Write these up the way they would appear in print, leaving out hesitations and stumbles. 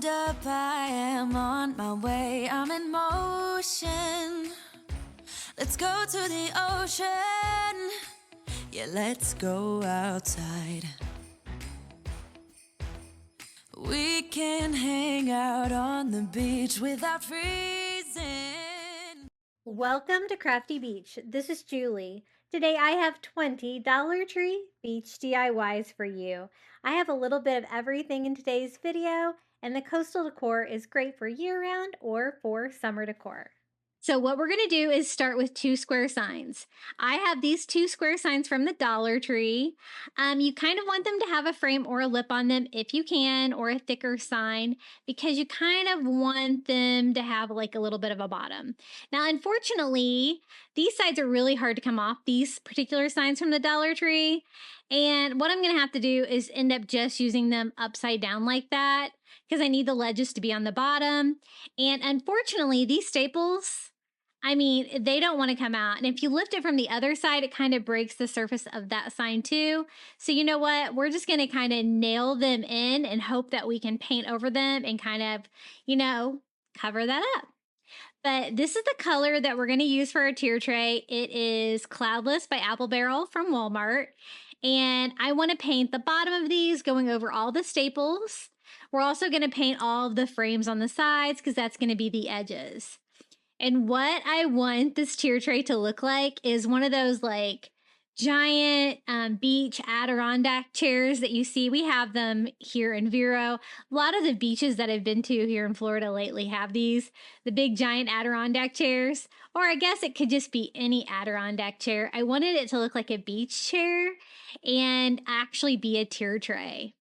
Hold up, I am on my way, I'm in motion. Let's go to the ocean. Yeah, let's go outside. We can hang out on the beach without freezing. Welcome to Crafty Beach. This is Julie. Today I have 20 Dollar Tree beach DIYs for you. I have a little bit of everything in today's video, and the coastal decor is great for year-round or for summer decor. So what we're going to do is start with 2 square signs. I have these 2 square signs from the Dollar Tree. You kind of want them to have a frame or a lip on them if you can, or a thicker sign, because you kind of want them to have like a little bit of a bottom. Now, unfortunately, these sides are really hard to come off, these particular signs from the Dollar Tree. And what I'm going to have to do is end up just using them upside down like that, because I need the ledges to be on the bottom. And unfortunately, these staples, I mean, they don't want to come out. And if you lift it from the other side, it kind of breaks the surface of that sign too. So you know what? We're just going to kind of nail them in and hope that we can paint over them and kind of, you know, cover that up. But this is the color that we're going to use for our tier tray. It is Cloudless by Apple Barrel from Walmart. And I want to paint the bottom of these, going over all the staples. We're also going to paint all of the frames on the sides because that's going to be the edges. And what I want this tier tray to look like is one of those like giant beach Adirondack chairs that you see. We have them here in Vero. A lot of the beaches that I've been to here in Florida lately have these, the big giant Adirondack chairs. Or I guess it could just be any Adirondack chair. I wanted it to look like a beach chair and actually be a tier tray.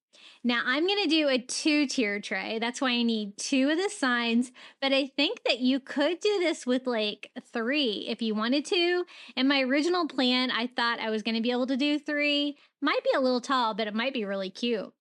Now I'm going to do a 2-tier tray. That's why I need 2 of the signs, but I think that you could do this with like 3 if you wanted to. In my original plan, I thought I was going to be able to do 3. Might be a little tall, but it might be really cute.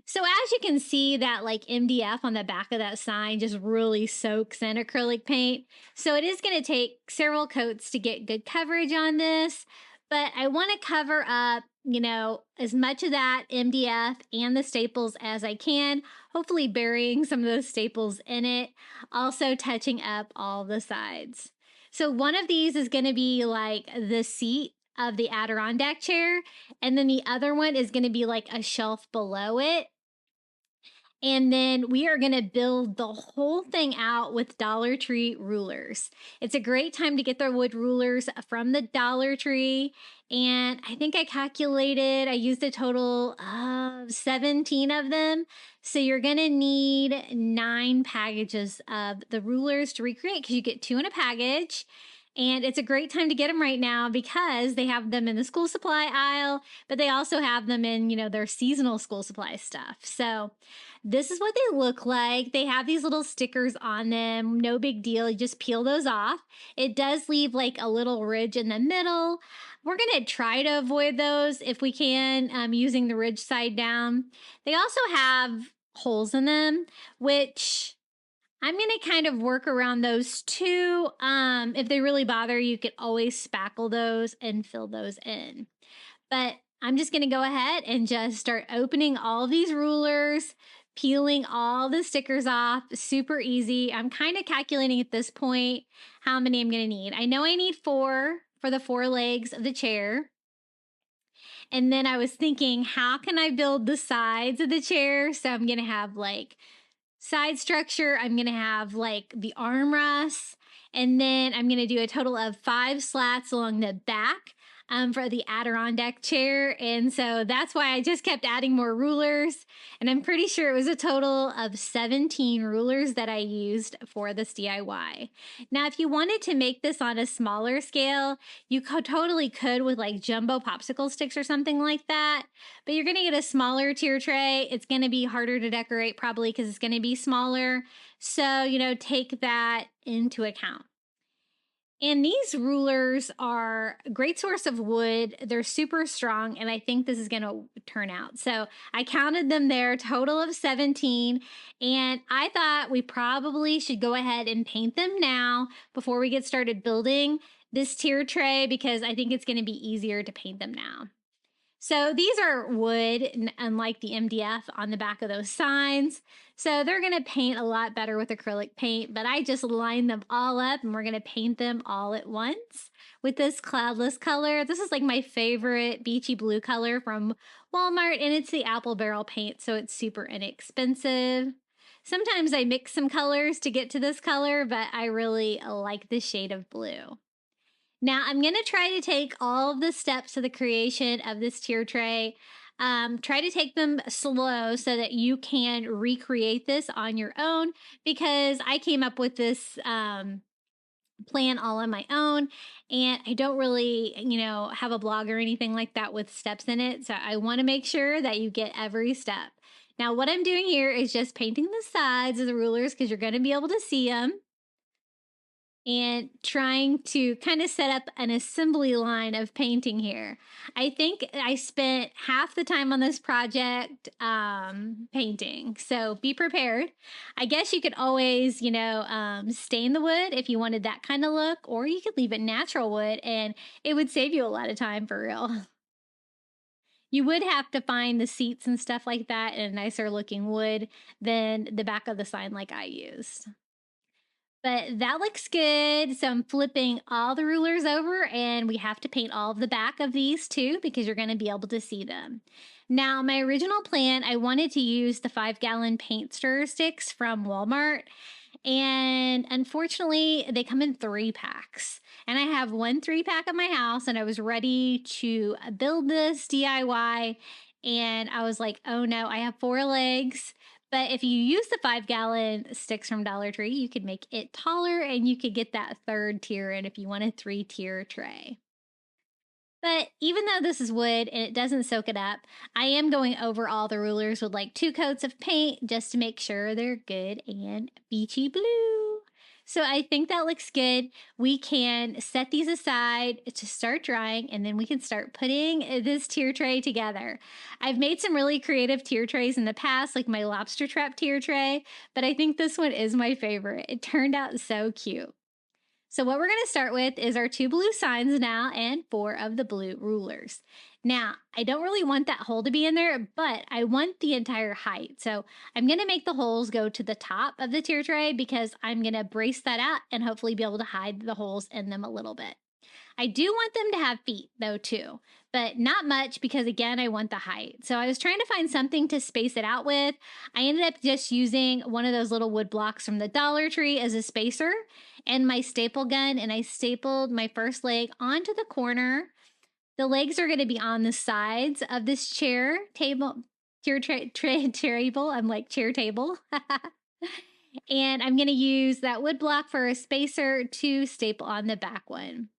So as you can see, that like MDF on the back of that sign just really soaks in acrylic paint. So it is going to take several coats to get good coverage on this, but I want to cover up, you know, as much of that MDF and the staples as I can, hopefully burying some of those staples in it, also touching up all the sides. So one of these is going to be like the seat of the Adirondack chair, and then the other one is going to be like a shelf below it. And then we are going to build the whole thing out with Dollar Tree rulers. It's a great time to get the wood rulers from the Dollar Tree. And I think I calculated, I used a total of 17 of them. So you're going to need 9 packages of the rulers to recreate, because you get 2 in a package. And it's a great time to get them right now because they have them in the school supply aisle, but they also have them in, you know, their seasonal school supply stuff. So this is what they look like. They have these little stickers on them. No big deal. You just peel those off. It does leave like a little ridge in the middle. We're going to try to avoid those if we can, using the ridge side down. They also have holes in them, which I'm going to kind of work around those too. If they really bother you, could always spackle those and fill those in. But I'm just going to go ahead and just start opening all of these rulers, peeling all the stickers off. Super easy. I'm kind of calculating at this point how many I'm going to need. I know I need 4 for the 4 legs of the chair. And then I was thinking, how can I build the sides of the chair? So I'm going to have like side structure. I'm going to have like the armrests, and then I'm going to do a total of 5 slats along the back for the Adirondack chair. And so that's why I just kept adding more rulers. And I'm pretty sure it was a total of 17 rulers that I used for this DIY. Now, if you wanted to make this on a smaller scale, you totally could with like jumbo popsicle sticks or something like that. But you're going to get a smaller tier tray. It's going to be harder to decorate probably because it's going to be smaller. So, you know, take that into account. And these rulers are a great source of wood. They're super strong, and I think this is going to turn out. So I counted them there, total of 17, and I thought we probably should go ahead and paint them now before we get started building this tier tray, because I think it's going to be easier to paint them now. So these are wood, unlike the MDF on the back of those signs. So they're going to paint a lot better with acrylic paint, but I just lined them all up and we're going to paint them all at once with this cloudless color. This is like my favorite beachy blue color from Walmart, and it's the apple barrel paint, so it's super inexpensive. Sometimes I mix some colors to get to this color, but I really like this shade of blue. Now I'm going to try to take all of the steps of the creation of this tier tray. Try to take them slow so that you can recreate this on your own, because I came up with this plan all on my own, and I don't really, have a blog or anything like that with steps in it. So I want to make sure that you get every step. Now what I'm doing here is just painting the sides of the rulers because you're going to be able to see them, and trying to kind of set up an assembly line of painting here. I think I spent half the time on this project painting, so be prepared. I guess you could always, stain the wood if you wanted that kind of look, or you could leave it natural wood and it would save you a lot of time for real. You would have to find the seats and stuff like that in a nicer looking wood than the back of the sign like I used. But that looks good. So I'm flipping all the rulers over, and we have to paint all of the back of these too because you're going to be able to see them. Now, my original plan, I wanted to use the 5-gallon paint stir sticks from Walmart, and unfortunately they come in 3-packs. And I have one 3-pack at my house, and I was ready to build this DIY, and I was like, oh no, I have 4 legs. But if you use the 5-gallon sticks from Dollar Tree, you could make it taller and you could get that 3rd tier in if you want a 3-tier tray. But even though this is wood and it doesn't soak it up, I am going over all the rulers with like 2 coats of paint just to make sure they're good and beachy blue. So I think that looks good. We can set these aside to start drying, and then we can start putting this tier tray together. I've made some really creative tier trays in the past, like my lobster trap tier tray, but I think this one is my favorite. It turned out so cute. So what we're going to start with is our 2 blue signs now and 4 of the blue rulers. Now, I don't really want that hole to be in there, but I want the entire height. So I'm going to make the holes go to the top of the tier tray because I'm going to brace that out and hopefully be able to hide the holes in them a little bit. I do want them to have feet though too, but not much because again, I want the height. So I was trying to find something to space it out with. I ended up just using one of those little wood blocks from the Dollar Tree as a spacer and my staple gun, and I stapled my first leg onto the corner. The legs are going to be on the sides of this chair table. I'm like chair table. And I'm going to use that wood block for a spacer to staple on the back one.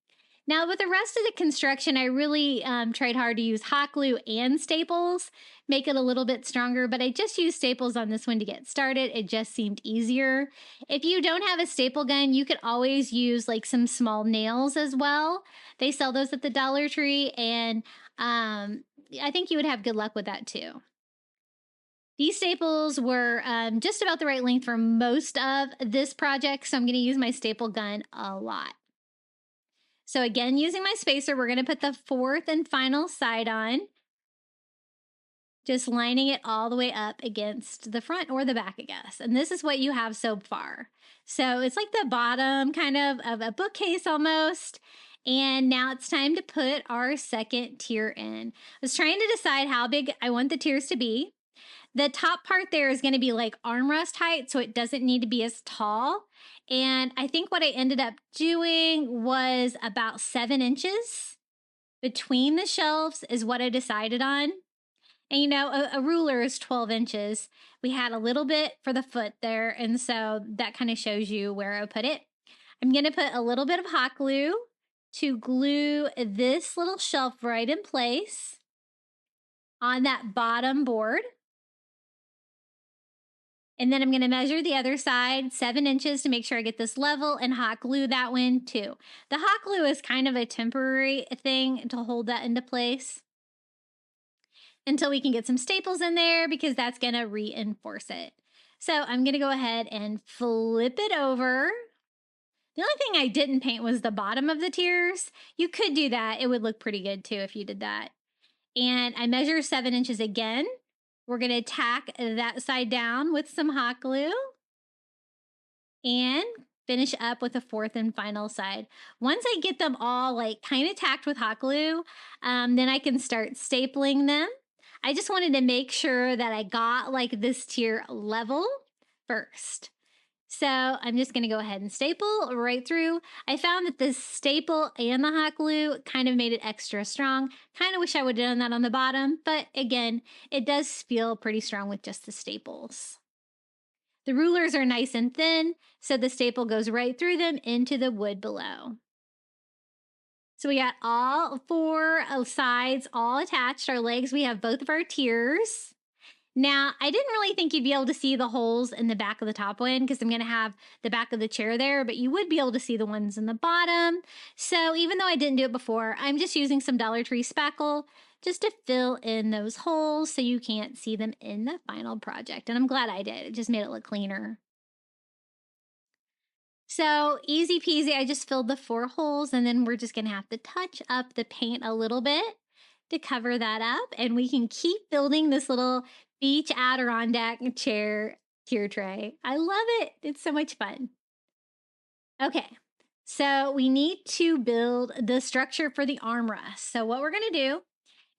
Now, with the rest of the construction, I really tried hard to use hot glue and staples, make it a little bit stronger, but I just used staples on this one to get started. It just seemed easier. If you don't have a staple gun, you could always use like some small nails as well. They sell those at the Dollar Tree, and I think you would have good luck with that too. These staples were just about the right length for most of this project, so I'm going to use my staple gun a lot. So again, using my spacer, we're going to put the 4th and final side on, just lining it all the way up against the front or the back, I guess. And this is what you have so far. So it's like the bottom kind of a bookcase almost. And now it's time to put our 2nd tier in. I was trying to decide how big I want the tiers to be. The top part there is going to be like armrest height, so it doesn't need to be as tall. And I think what I ended up doing was about 7 inches between the shelves is what I decided on. And a ruler is 12 inches. We had a little bit for the foot there, and so that kind of shows you where I put it. I'm going to put a little bit of hot glue to glue this little shelf right in place on that bottom board. And then I'm going to measure the other side 7 inches to make sure I get this level and hot glue that one too. The hot glue is kind of a temporary thing to hold that into place until we can get some staples in there because that's going to reinforce it. So I'm going to go ahead and flip it over. The only thing I didn't paint was the bottom of the tiers. You could do that. It would look pretty good too if you did that. And I measure 7 inches again. We're going to tack that side down with some hot glue and finish up with the 4th and final side. Once I get them all like kind of tacked with hot glue, then I can start stapling them. I just wanted to make sure that I got like this tier level first. So I'm just going to go ahead and staple right through. I found that the staple and the hot glue kind of made it extra strong. Kind of wish I would have done that on the bottom, but again, it does feel pretty strong with just the staples. The rulers are nice and thin, so the staple goes right through them into the wood below. So we got all 4 sides all attached. Our legs, we have both of our tiers. Now, I didn't really think you'd be able to see the holes in the back of the top one because I'm going to have the back of the chair there, but you would be able to see the ones in the bottom. So even though I didn't do it before, I'm just using some Dollar Tree spackle just to fill in those holes so you can't see them in the final project. And I'm glad I did. It just made it look cleaner. So easy peasy, I just filled the 4 holes, and then we're just going to have to touch up the paint a little bit to cover that up, and we can keep building this little beach Adirondack chair tier tray. I love it. It's so much fun. Okay, so we need to build the structure for the armrest. So what we're going to do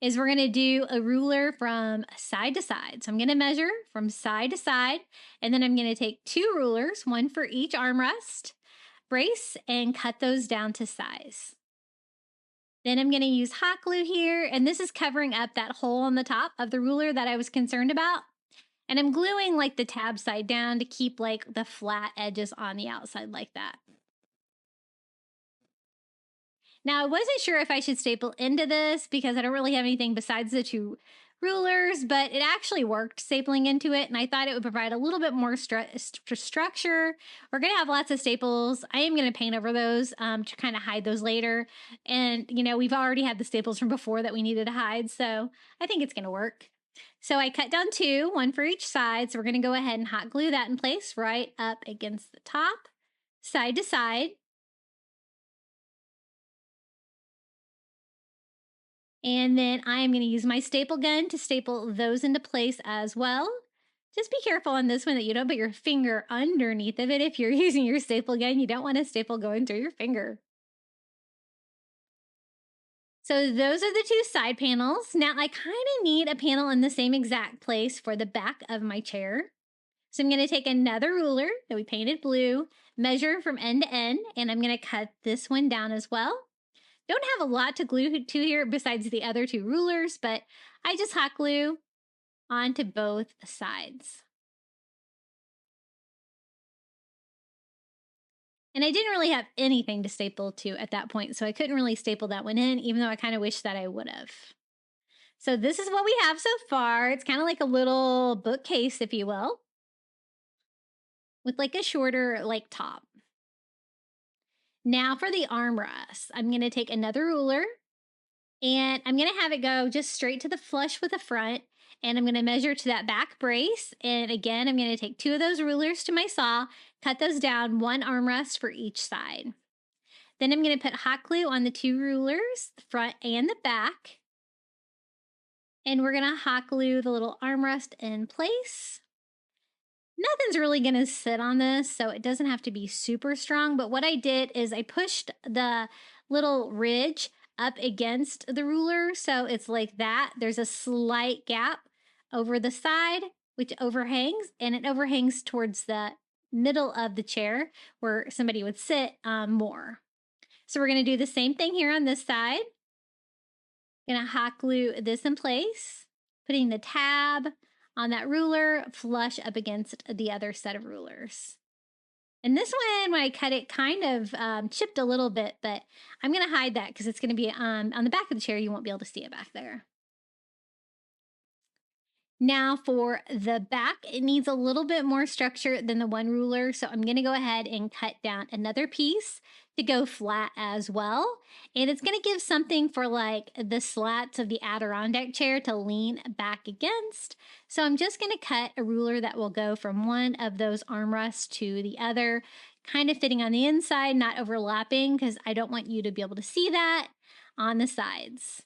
is we're going to do a ruler from side to side. So I'm going to measure from side to side, and then I'm going to take 2 rulers, one for each armrest, brace, and cut those down to size. Then I'm going to use hot glue here, and this is covering up that hole on the top of the ruler that I was concerned about. And I'm gluing like the tab side down to keep like the flat edges on the outside like that. Now, I wasn't sure if I should staple into this because I don't really have anything besides the 2 rulers, but it actually worked stapling into it, and I thought it would provide a little bit more structure. We're going to have lots of staples. I am going to paint over those to kind of hide those later. And, you know, we've already had the staples from before that we needed to hide, so I think it's going to work. So I cut down 2, one for each side. So we're going to go ahead and hot glue that in place right up against the top, side to side. And then I am going to use my staple gun to staple those into place as well. Just be careful on this one that you don't put your finger underneath of it. If you're using your staple gun, you don't want a staple going through your finger. So those are the 2 side panels. Now I kind of need a panel in the same exact place for the back of my chair. So I'm going to take another ruler that we painted blue, measure from end to end, and I'm going to cut this one down as well. Don't have a lot to glue to here besides the other 2 rulers, but I just hot glue onto both sides. And I didn't really have anything to staple to at that point, so I couldn't really staple that one in, even though I kind of wish that I would have. So this is what we have so far. It's kind of like a little bookcase, if you will, with like a shorter like top. Now for the armrest, I'm going to take another ruler and I'm going to have it go just straight to the flush with the front. And I'm going to measure to that back brace. And again, I'm going to take 2 of those rulers to my saw, cut those down, 1 armrest for each side. Then I'm going to put hot glue on the 2 rulers, the front and the back. And we're going to hot glue the little armrest in place. Nothing's really going to sit on this, so it doesn't have to be super strong. But what I did is I pushed the little ridge up against the ruler, so it's like that. There's a slight gap over the side, which overhangs, and it overhangs towards the middle of the chair where somebody would sit more. So we're going to do the same thing here on this side. Going to hot glue this in place, putting the tab on that ruler flush up against the other set of rulers. And this one, when I cut it, kind of chipped a little bit, but I'm going to hide that because it's going to be on the back of the chair. You won't be able to see it back there. Now for the back, it needs a little bit more structure than the 1 ruler. So I'm going to go ahead and cut down another piece to go flat as well. And it's going to give something for like the slats of the Adirondack chair to lean back against. So I'm just going to cut a ruler that will go from one of those armrests to the other, kind of fitting on the inside, not overlapping, because I don't want you to be able to see that on the sides.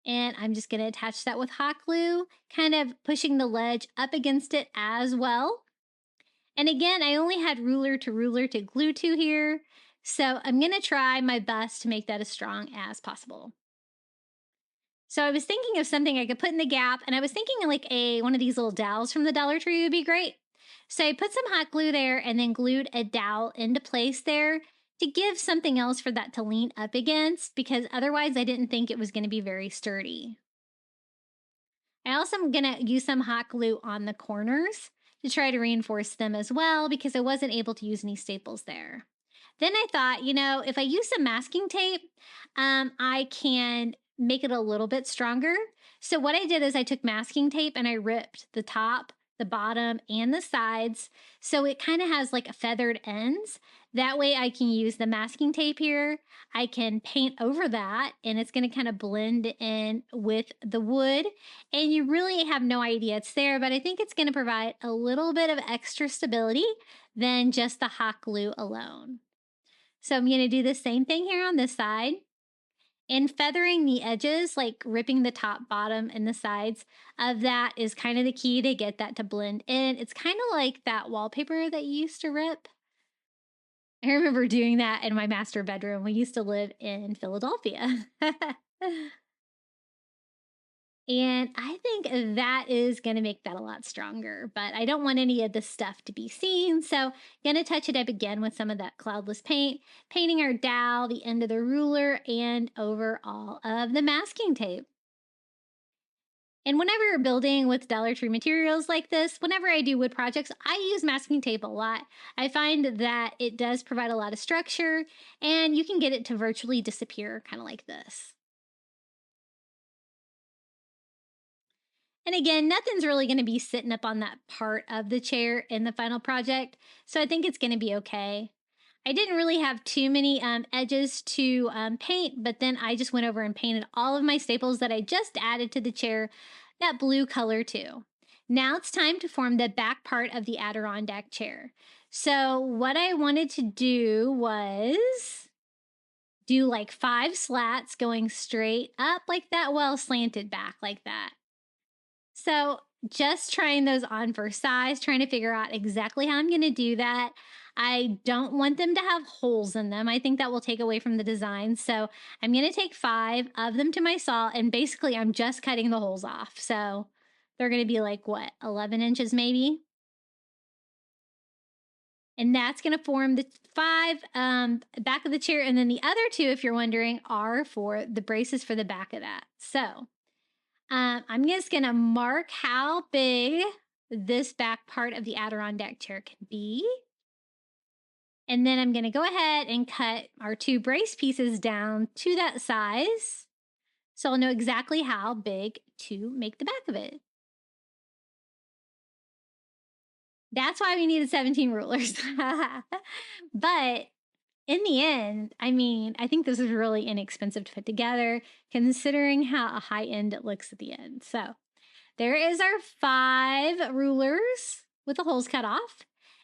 And I'm just going to attach that with hot glue, kind of pushing the ledge up against it as well. And again, I only had ruler to glue to here, so I'm going to try my best to make that as strong as possible. So I was thinking of something I could put in the gap, and I was thinking like one of these little dowels from the Dollar Tree would be great. So I put some hot glue there and then glued a dowel into place there to give something else for that to lean up against, because otherwise I didn't think it was going to be very sturdy. I also am going to use some hot glue on the corners to try to reinforce them as well, because I wasn't able to use any staples there. Then I thought, if I use some masking tape, I can make it a little bit stronger. So what I did is I took masking tape and I ripped the top, the bottom, and the sides. So it kind of has like a feathered ends. That way I can use the masking tape here. I can paint over that and it's going to kind of blend in with the wood. And you really have no idea it's there, but I think it's going to provide a little bit of extra stability than just the hot glue alone. So I'm going to do the same thing here on this side. And feathering the edges, like ripping the top, bottom, and the sides of that is kind of the key to get that to blend in. It's kind of like that wallpaper that you used to rip. I remember doing that in my master bedroom. We used to live in Philadelphia. And I think that is going to make that a lot stronger, but I don't want any of the stuff to be seen. So going to touch it up again with some of that cloudless paint, painting our dowel, the end of the ruler, and over all of the masking tape. And whenever you're building with Dollar Tree materials like this, whenever I do wood projects, I use masking tape a lot. I find that it does provide a lot of structure and you can get it to virtually disappear, kind of like this. And again, nothing's really going to be sitting up on that part of the chair in the final project, so I think it's going to be okay. I didn't really have too many edges to paint, but then I just went over and painted all of my staples that I just added to the chair that blue color too. Now it's time to form the back part of the Adirondack chair. So what I wanted to do was do like 5 slats going straight up like that, well, slanted back like that. So just trying those on for size, trying to figure out exactly how I'm going to do that. I don't want them to have holes in them. I think that will take away from the design. So I'm going to take 5 of them to my saw, and basically I'm just cutting the holes off. So they're going to be like, what, 11 inches maybe? And that's going to form the 5 back of the chair. And then the other 2, if you're wondering, are for the braces for the back of that. So I'm just going to mark how big this back part of the Adirondack chair can be. And then I'm going to go ahead and cut our 2 brace pieces down to that size, so I'll know exactly how big to make the back of it. That's why we needed 17 rulers. But in the end, I mean, I think this is really inexpensive to put together, considering how high end it looks at the end. So there is our 5 rulers with the holes cut off.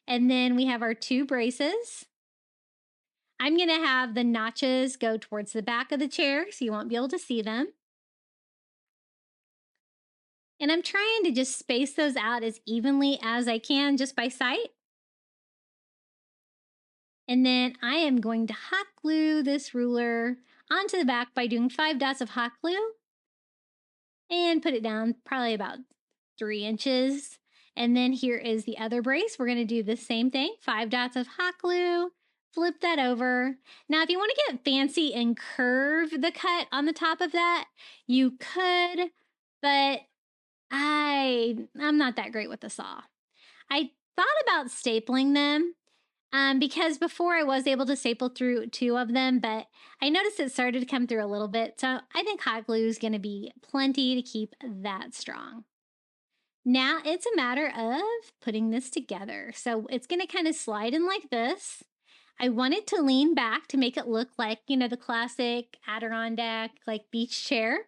And then we have our 2 braces. I'm going to have the notches go towards the back of the chair, so you won't be able to see them. And I'm trying to just space those out as evenly as I can just by sight. And then I am going to hot glue this ruler onto the back by doing 5 dots of hot glue and put it down probably about 3 inches. And then here is the other brace. We're going to do the same thing, 5 dots of hot glue, flip that over. Now, if you want to get fancy and curve the cut on the top of that, you could, but I'm not that great with the saw. I thought about stapling them because before I was able to staple through 2 of them, but I noticed it started to come through a little bit. So I think hot glue is going to be plenty to keep that strong. Now it's a matter of putting this together. So it's going to kind of slide in like this. I want it to lean back to make it look like, the classic Adirondack like beach chair.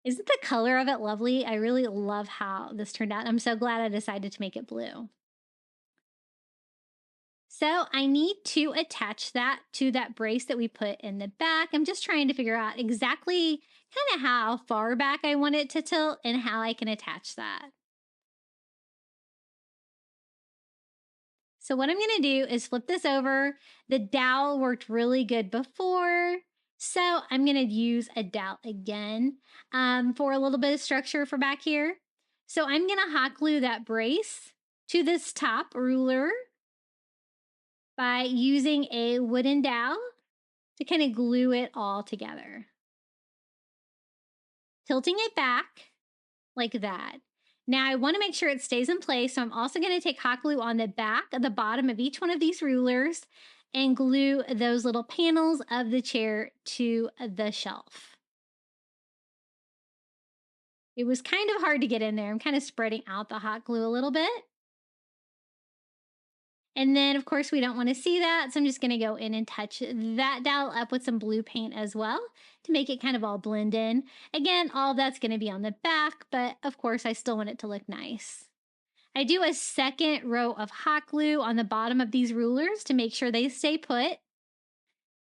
Isn't the color of it lovely? I really love how this turned out. I'm so glad I decided to make it blue. So I need to attach that to that brace that we put in the back. I'm just trying to figure out exactly kind of how far back I want it to tilt and how I can attach that. So what I'm going to do is flip this over. The dowel worked really good before, so I'm going to use a dowel again for a little bit of structure for back here. So I'm going to hot glue that brace to this top ruler by using a wooden dowel to kind of glue it all together. Tilting it back like that. Now I want to make sure it stays in place, so I'm also going to take hot glue on the back of the bottom of each one of these rulers and glue those little panels of the chair to the shelf. It was kind of hard to get in there. I'm kind of spreading out the hot glue a little bit. And then, of course, we don't want to see that, so I'm just going to go in and touch that dowel up with some blue paint as well to make it kind of all blend in. Again, all that's going to be on the back, but of course, I still want it to look nice. I do a second row of hot glue on the bottom of these rulers to make sure they stay put,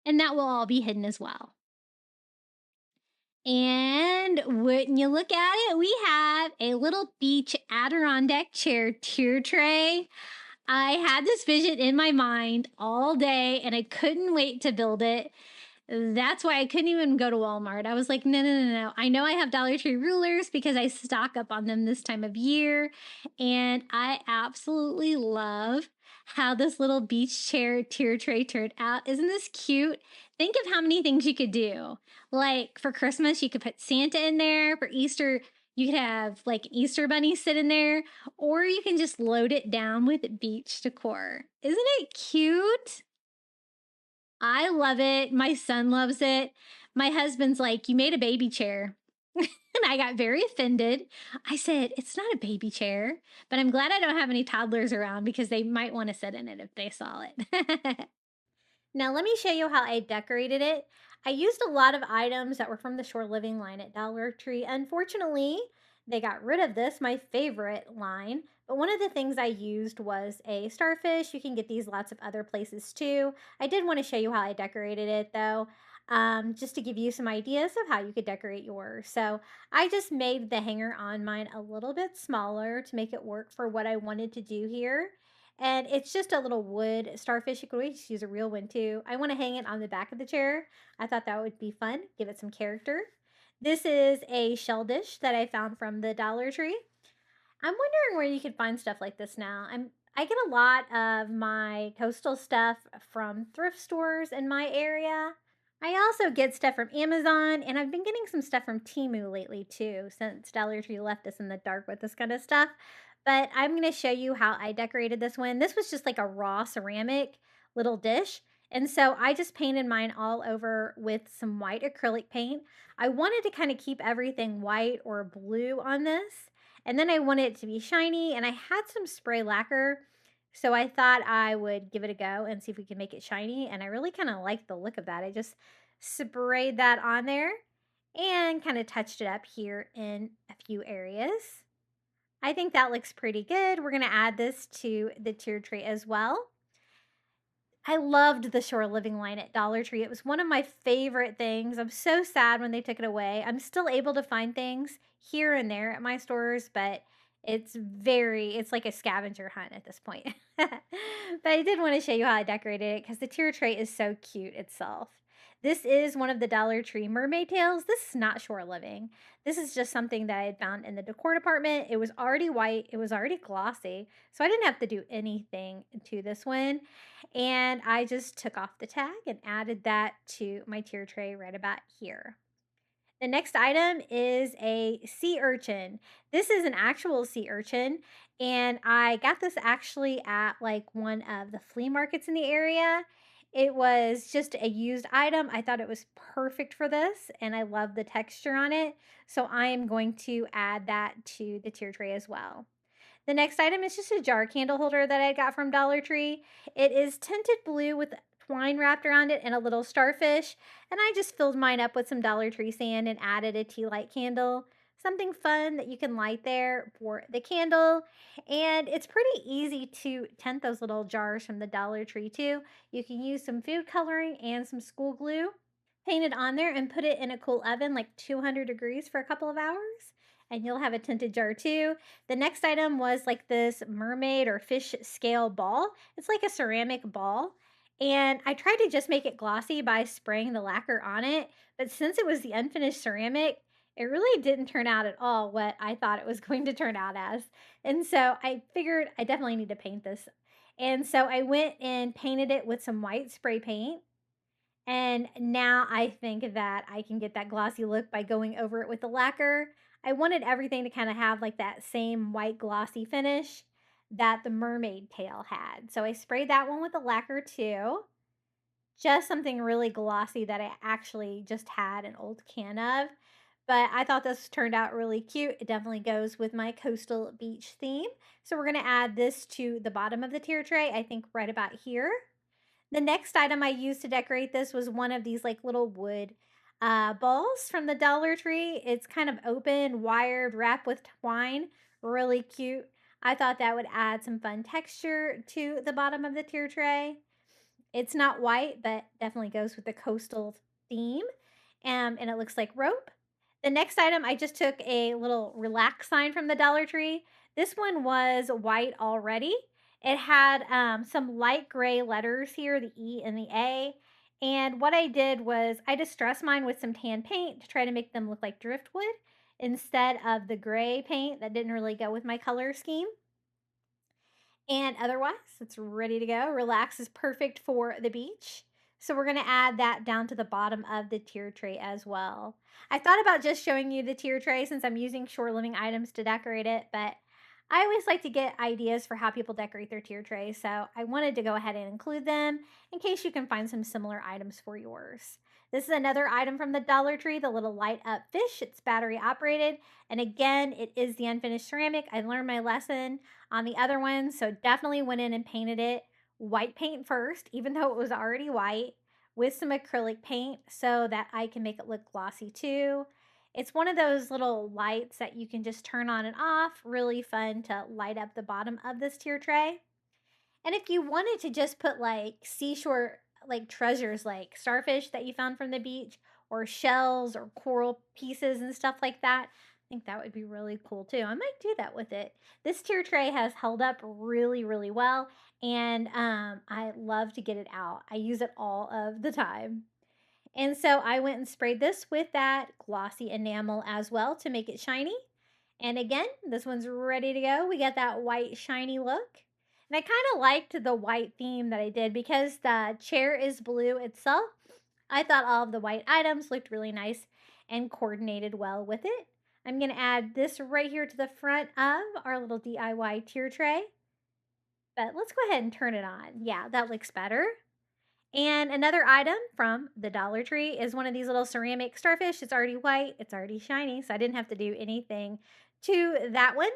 and that will all be hidden as well. And when you look at it, we have a little beach Adirondack Chair Tiered Tray. I had this vision in my mind all day and I couldn't wait to build it. That's why I couldn't even go to Walmart. I was like, no. I know I have Dollar Tree rulers because I stock up on them this time of year. And I absolutely love how this little beach chair tier tray turned out. Isn't this cute? Think of how many things you could do. Like for Christmas, you could put Santa in there. For Easter, you could have like an Easter bunny sit in there, or you can just load it down with beach decor. Isn't it cute? I love it. My son loves it. My husband's like, you made a baby chair. And I got very offended. I said, it's not a baby chair, but I'm glad I don't have any toddlers around because they might want to sit in it if they saw it. Now let me show you how I decorated it. I used a lot of items that were from the Shore Living line at Dollar Tree. Unfortunately, they got rid of this, my favorite line. But one of the things I used was a starfish. You can get these lots of other places too. I did want to show you how I decorated it though, just to give you some ideas of how you could decorate yours. So I just made the hanger on mine a little bit smaller to make it work for what I wanted to do here. And it's just a little wood starfish. You could always use a real one too. I want to hang it on the back of the chair. I thought that would be fun, give it some character. This is a shell dish that I found from the Dollar Tree. I'm wondering where you could find stuff like this now. I get a lot of my coastal stuff from thrift stores in my area. I also get stuff from Amazon, and I've been getting some stuff from Temu lately too, since Dollar Tree left us in the dark with this kind of stuff. But I'm going to show you how I decorated this one. This was just like a raw ceramic little dish. And so I just painted mine all over with some white acrylic paint. I wanted to kind of keep everything white or blue on this. And then I wanted it to be shiny, and I had some spray lacquer. So I thought I would give it a go and see if we can make it shiny. And I really kind of liked the look of that. I just sprayed that on there and kind of touched it up here in a few areas. I think that looks pretty good. We're going to add this to the tiered tray as well. I loved the Shore Living line at Dollar Tree. It was one of my favorite things. I'm so sad when they took it away. I'm still able to find things here and there at my stores, but it's like a scavenger hunt at this point. But I did want to show you how I decorated it because the tier tray is so cute itself. This is one of the Dollar Tree mermaid tails. This is not Shore Living. This is just something that I had found in the decor department. It was already white. It was already glossy. So I didn't have to do anything to this one. And I just took off the tag and added that to my tier tray right about here. The next item is a sea urchin. This is an actual sea urchin, and I got this actually at like one of the flea markets in the area. It was just a used item. I thought it was perfect for this, and I love the texture on it. So I am going to add that to the tier tray as well. The next item is just a jar candle holder that I got from Dollar Tree. It is tinted blue with twine wrapped around it and a little starfish. And I just filled mine up with some Dollar Tree sand and added a tea light candle. Something fun that you can light there for the candle. And it's pretty easy to tint those little jars from the Dollar Tree too. You can use some food coloring and some school glue. paint it on there and put it in a cool oven, like 200 degrees for a couple of hours. And you'll have a tinted jar too. The next item was like this mermaid or fish scale ball. It's like a ceramic ball. And I tried to just make it glossy by spraying the lacquer on it. But since it was the unfinished ceramic, it really didn't turn out at all what I thought it was going to turn out as. And so I figured I definitely need to paint this. And so I went and painted it with some white spray paint. And now I think that I can get that glossy look by going over it with the lacquer. I wanted everything to kind of have like that same white glossy finish that the mermaid tail had. So I sprayed that one with the lacquer too. Just something really glossy that I actually just had an old can of. But I thought this turned out really cute. It definitely goes with my coastal beach theme. So we're going to add this to the bottom of the tier tray, I think right about here. The next item I used to decorate this was one of these like little wood balls from the Dollar Tree. It's kind of open, wired, wrapped with twine. Really cute. I thought that would add some fun texture to the bottom of the tier tray. It's not white, but definitely goes with the coastal theme. And it looks like rope. The next item, I just took a little relax sign from the Dollar Tree. This one was white already. It had some light gray letters here, the E and the A. And what I did was I distressed mine with some tan paint to try to make them look like driftwood instead of the gray paint that didn't really go with my color scheme. And otherwise, it's ready to go. Relax is perfect for the beach. So we're going to add that down to the bottom of the tier tray as well. I thought about just showing you the tier tray since I'm using shore living items to decorate it, but I always like to get ideas for how people decorate their tier tray, so I wanted to go ahead and include them in case you can find some similar items for yours. This is another item from the Dollar Tree, the little light up fish. It's battery operated, and again, it is the unfinished ceramic. I learned my lesson on the other one, so definitely went in and painted it white paint first, even though it was already white, with some acrylic paint so that I can make it look glossy too. It's one of those little lights that you can just turn on and off. Really fun to light up the bottom of this tier tray. And if you wanted to just put like seashore like treasures like starfish that you found from the beach or shells or coral pieces and stuff like that, I think that would be really cool too. I might do that with it. This tier tray has held up really, really well, and I love to get it out. I use it all of the time. And so I went and sprayed this with that glossy enamel as well to make it shiny. And again, this one's ready to go. We got that white shiny look. And I kind of liked the white theme that I did because the chair is blue itself. I thought all of the white items looked really nice and coordinated well with it. I'm going to add this right here to the front of our little DIY tier tray. But let's go ahead and turn it on. Yeah, that looks better. And another item from the Dollar Tree is one of these little ceramic starfish. It's already white, it's already shiny, so I didn't have to do anything to that one.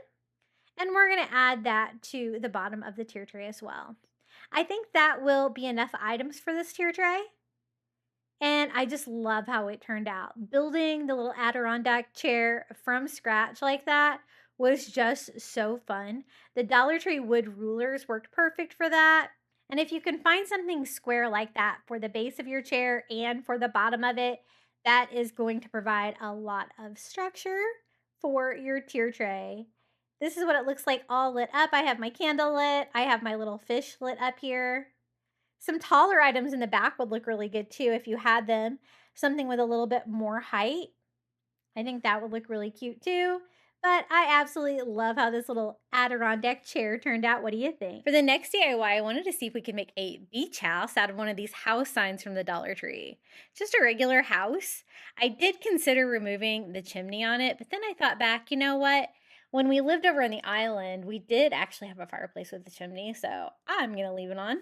And we're going to add that to the bottom of the tier tray as well. I think that will be enough items for this tier tray. And I just love how it turned out. Building the little Adirondack chair from scratch like that was just so fun. The Dollar Tree wood rulers worked perfect for that. And if you can find something square like that for the base of your chair and for the bottom of it, that is going to provide a lot of structure for your tier tray. This is what it looks like all lit up. I have my candle lit. I have my little fish lit up here. Some taller items in the back would look really good too if you had them. Something with a little bit more height. I think that would look really cute too. But I absolutely love how this little Adirondack chair turned out. What do you think? For the next DIY, I wanted to see if we could make a beach house out of one of these house signs from the Dollar Tree. Just a regular house. I did consider removing the chimney on it, but then I thought back, you know what? When we lived over on the island, we did actually have a fireplace with the chimney, so I'm going to leave it on.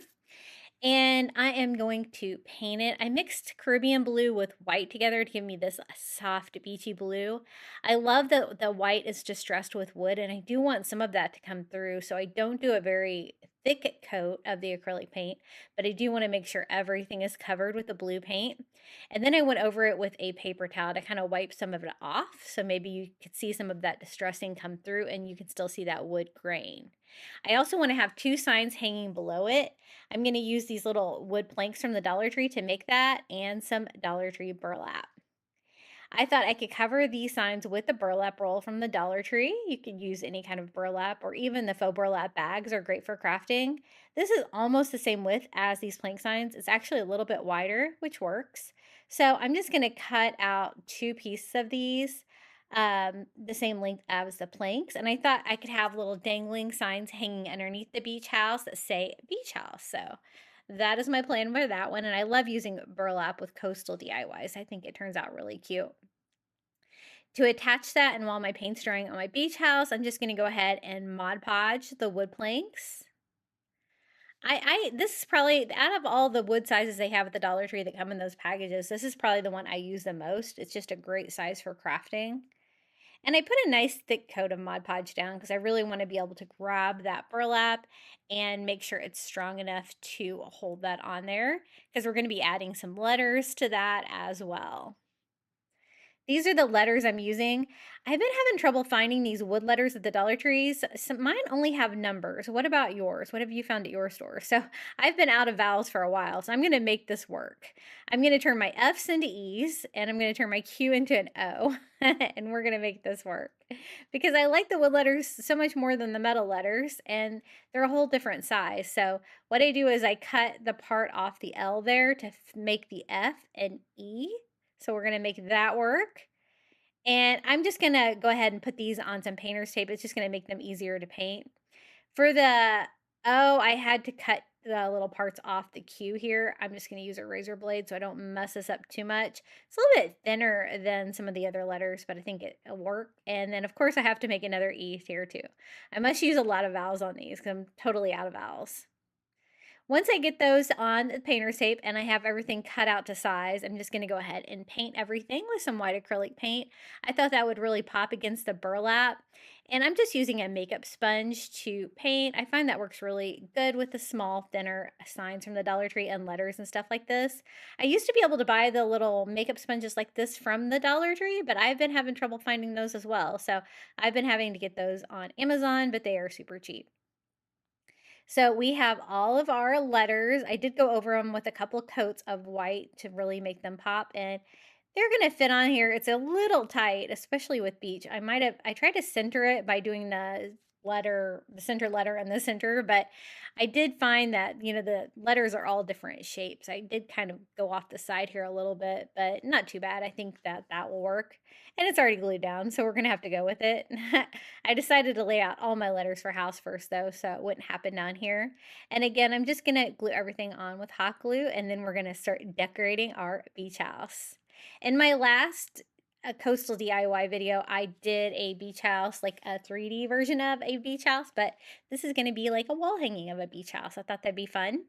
And I am going to paint it. I mixed Caribbean blue with white together to give me this soft beachy blue. I love that the white is distressed with wood, and I do want some of that to come through, so I don't do it very thick coat of the acrylic paint, but I do want to make sure everything is covered with the blue paint. And then I went over it with a paper towel to kind of wipe some of it off. So maybe you could see some of that distressing come through and you can still see that wood grain. I also want to have two signs hanging below it. I'm going to use these little wood planks from the Dollar Tree to make that and some Dollar Tree burlap. I thought I could cover these signs with the burlap roll from the Dollar Tree. You could use any kind of burlap or even the faux burlap bags are great for crafting. This is almost the same width as these plank signs. It's actually a little bit wider, which works. So I'm just going to cut out two pieces of these, the same length as the planks. And I thought I could have little dangling signs hanging underneath the beach house that say beach house. So that is my plan for that one. And I love using burlap with coastal DIYs. I think it turns out really cute. To attach that, and while my paint's drying on my beach house, I'm just gonna go ahead and Mod Podge the wood planks. This is probably, out of all the wood sizes they have at the Dollar Tree that come in those packages, this is probably the one I use the most. It's just a great size for crafting. And I put a nice thick coat of Mod Podge down because I really want to be able to grab that burlap and make sure it's strong enough to hold that on there, because we're going to be adding some letters to that as well. These are the letters I'm using. I've been having trouble finding these wood letters at the Dollar Trees. Mine only have numbers. What about yours? What have you found at your store? So I've been out of vowels for a while, so I'm going to make this work. I'm going to turn my F's into E's, and I'm going to turn my Q into an O, and we're going to make this work. Because I like the wood letters so much more than the metal letters, and they're a whole different size. So what I do is I cut the part off the L there to make the F and E. So we're going to make that work. And I'm just going to go ahead and put these on some painter's tape. It's just going to make them easier to paint. For the O, I had to cut the little parts off the Q here. I'm just going to use a razor blade so I don't mess this up too much. It's a little bit thinner than some of the other letters, but I think it'll work. And then, of course, I have to make another E here too. I must use a lot of vowels on these because I'm totally out of vowels. Once I get those on the painter's tape and I have everything cut out to size, I'm just going to go ahead and paint everything with some white acrylic paint. I thought that would really pop against the burlap. And I'm just using a makeup sponge to paint. I find that works really good with the small, thinner signs from the Dollar Tree and letters and stuff like this. I used to be able to buy the little makeup sponges like this from the Dollar Tree, but I've been having trouble finding those as well. So I've been having to get those on Amazon, but they are super cheap. So we have all of our letters. I did go over them with a couple of coats of white to really make them pop, and they're going to fit on here. It's a little tight, especially with beach. I tried to center it by doing the center letter in the center, but I did find that, the letters are all different shapes. I did kind of go off the side here a little bit, but not too bad. I think that will work. And it's already glued down, so we're going to have to go with it. I decided to lay out all my letters for house first, though, so it wouldn't happen down here. And again, I'm just going to glue everything on with hot glue, and then we're going to start decorating our beach house. In my last coastal DIY video, I did a beach house, like a 3D version of a beach house, but this is going to be like a wall hanging of a beach house. I thought that'd be fun.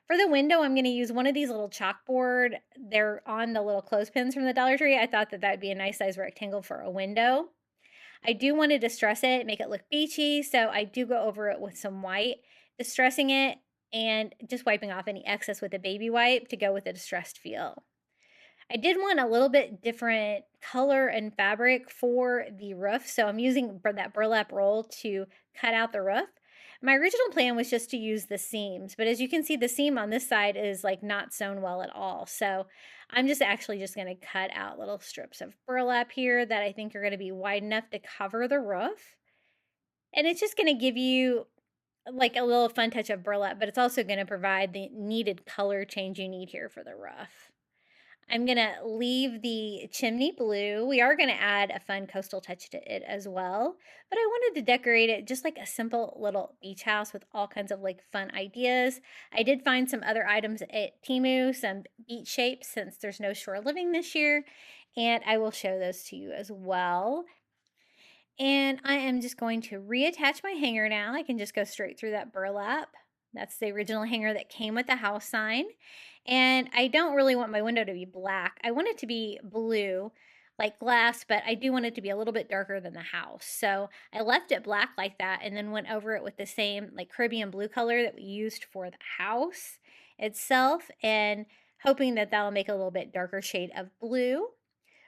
For the window, I'm going to use one of these little chalkboard. They're on the little clothespins from the Dollar Tree. I thought that that'd be a nice size rectangle for a window. I do want to distress it, make it look beachy, so I do go over it with some white, distressing it, and just wiping off any excess with a baby wipe to go with the distressed feel. I did want a little bit different color and fabric for the roof, so I'm using that burlap roll to cut out the roof. My original plan was just to use the seams, but as you can see, the seam on this side is like not sewn well at all. So I'm just going to cut out little strips of burlap here that I think are going to be wide enough to cover the roof. And it's just going to give you like a little fun touch of burlap, but it's also going to provide the needed color change you need here for the roof. I'm going to leave the chimney blue. We are going to add a fun coastal touch to it as well, but I wanted to decorate it just like a simple little beach house with all kinds of like fun ideas. I did find some other items at Temu, some beach shapes since there's no shore living this year, and I will show those to you as well. And I am just going to reattach my hanger now. I can just go straight through that burlap. That's the original hanger that came with the house sign. And I don't really want my window to be black. I want it to be blue like glass, but I do want it to be a little bit darker than the house. So I left it black like that and then went over it with the same like Caribbean blue color that we used for the house itself, and hoping that that'll make a little bit darker shade of blue.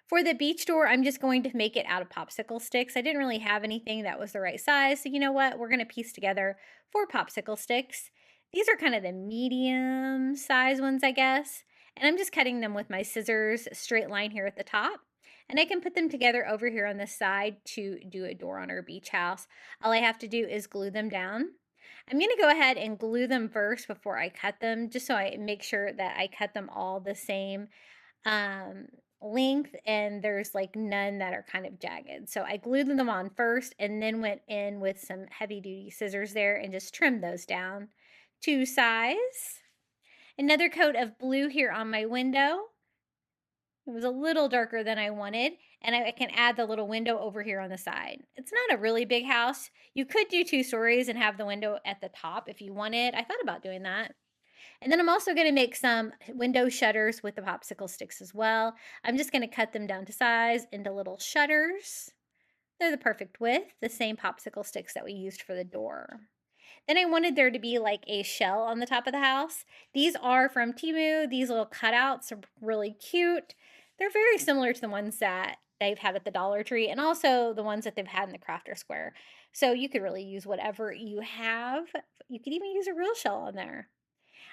For the beach door, I'm just going to make it out of popsicle sticks. I didn't really have anything that was the right size, so you know what? We're going to piece together 4 popsicle sticks. These are kind of the medium size ones, I guess. And I'm just cutting them with my scissors, straight line here at the top. And I can put them together over here on this side to do a door on our beach house. All I have to do is glue them down. I'm going to go ahead and glue them first before I cut them, just so I make sure that I cut them all the same um, length and there's like none that are kind of jagged. So I glued them on first and then went in with some heavy duty scissors there and just trimmed those down to size. Another coat of blue here on my window. It was a little darker than I wanted, and I can add the little window over here on the side. It's not a really big house. You could do 2 stories and have the window at the top if you wanted. I thought about doing that. And then I'm also going to make some window shutters with the popsicle sticks as well. I'm just going to cut them down to size into little shutters. They're the perfect width, the same popsicle sticks that we used for the door. Then I wanted there to be like a shell on the top of the house. These are from Temu. These little cutouts are really cute. They're very similar to the ones that they've had at the Dollar Tree and also the ones that they've had in the Crafter Square. So you could really use whatever you have. You could even use a real shell on there.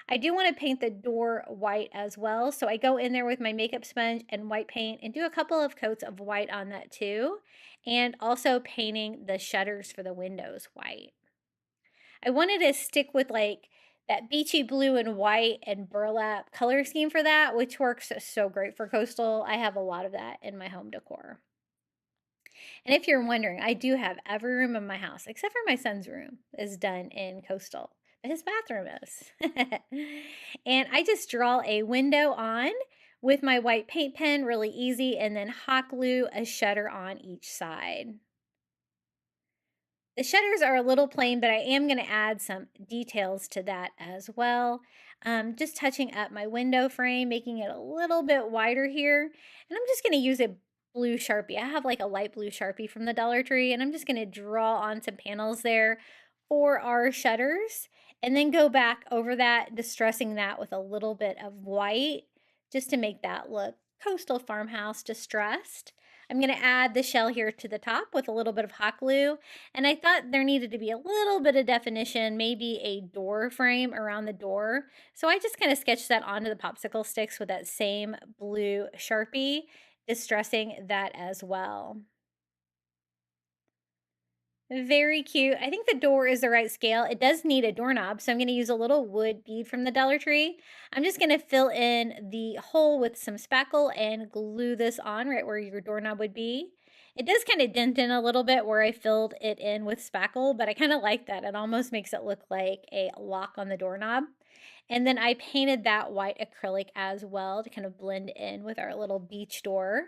I do want to paint the door white as well. So I go in there with my makeup sponge and white paint and do a couple of coats of white on that too. And also painting the shutters for the windows white. I wanted to stick with like that beachy blue and white and burlap color scheme for that, which works so great for coastal. I have a lot of that in my home decor. And if you're wondering, I do have every room in my house, except for my son's room, is done in coastal. But his bathroom is. And I just draw a window on with my white paint pen, really easy, and then hot glue a shutter on each side. The shutters are a little plain, but I am going to add some details to that as well. Just touching up my window frame, making it a little bit wider here. And I'm just going to use a blue Sharpie. I have like a light blue Sharpie from the Dollar Tree, and I'm just going to draw on some panels there for our shutters. And then go back over that, distressing that with a little bit of white, just to make that look coastal farmhouse distressed. I'm going to add the shell here to the top with a little bit of hot glue. And I thought there needed to be a little bit of definition, maybe a door frame around the door. So I just kind of sketched that onto the popsicle sticks with that same blue Sharpie, distressing that as well. Very cute. I think the door is the right scale. It does need a doorknob, so I'm going to use a little wood bead from the Dollar Tree. I'm just going to fill in the hole with some spackle and glue this on right where your doorknob would be. It does kind of dent in a little bit where I filled it in with spackle, but I kind of like that. It almost makes it look like a lock on the doorknob. And then I painted that white acrylic as well to kind of blend in with our little beach door.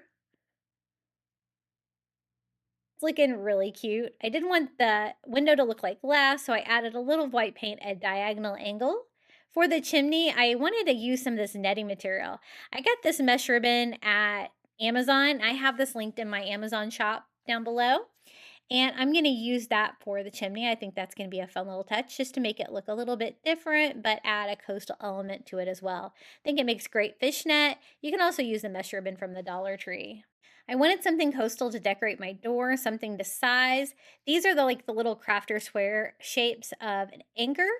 It's looking really cute. I didn't want the window to look like glass, so I added a little white paint at diagonal angle. For the chimney, I wanted to use some of this netting material. I got this mesh ribbon at Amazon. I have this linked in my Amazon shop down below. And I'm going to use that for the chimney. I think that's going to be a fun little touch just to make it look a little bit different, but add a coastal element to it as well. I think it makes great fishnet. You can also use the mesh ribbon from the Dollar Tree. I wanted something coastal to decorate my door, something to size. These are the little crafter square shapes of an anchor.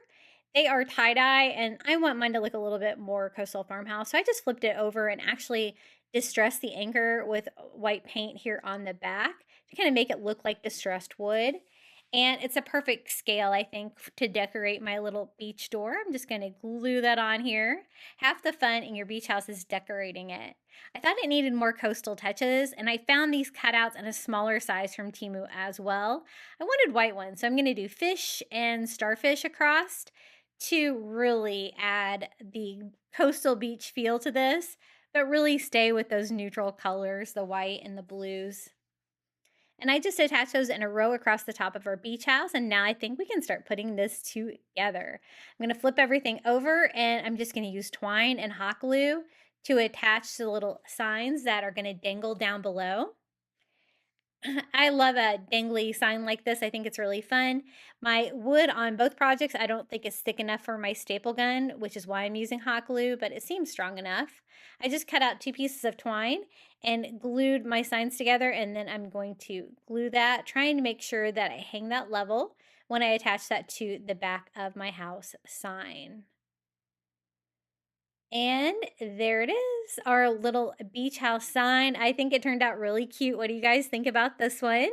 They are tie-dye, and I want mine to look a little bit more coastal farmhouse. So I just flipped it over and actually distressed the anchor with white paint here on the back to kind of make it look like distressed wood. And it's a perfect scale, I think, to decorate my little beach door. I'm just going to glue that on here. Half the fun in your beach house is decorating it. I thought it needed more coastal touches, and I found these cutouts in a smaller size from Temu as well. I wanted white ones, so I'm going to do fish and starfish across to really add the coastal beach feel to this, but really stay with those neutral colors, the white and the blues. And I just attached those in a row across the top of our beach house, and now I think we can start putting this together. I'm going to flip everything over, and I'm just going to use twine and hot glue to attach the little signs that are going to dangle down below. I love a dangly sign like this. I think it's really fun. My wood on both projects I don't think is thick enough for my staple gun, which is why I'm using hot glue, but it seems strong enough. I just cut out 2 pieces of twine and glued my signs together, and then I'm going to glue that, trying to make sure that I hang that level when I attach that to the back of my house sign. And there it is, our little beach house sign. I think it turned out really cute. What do you guys think about this one?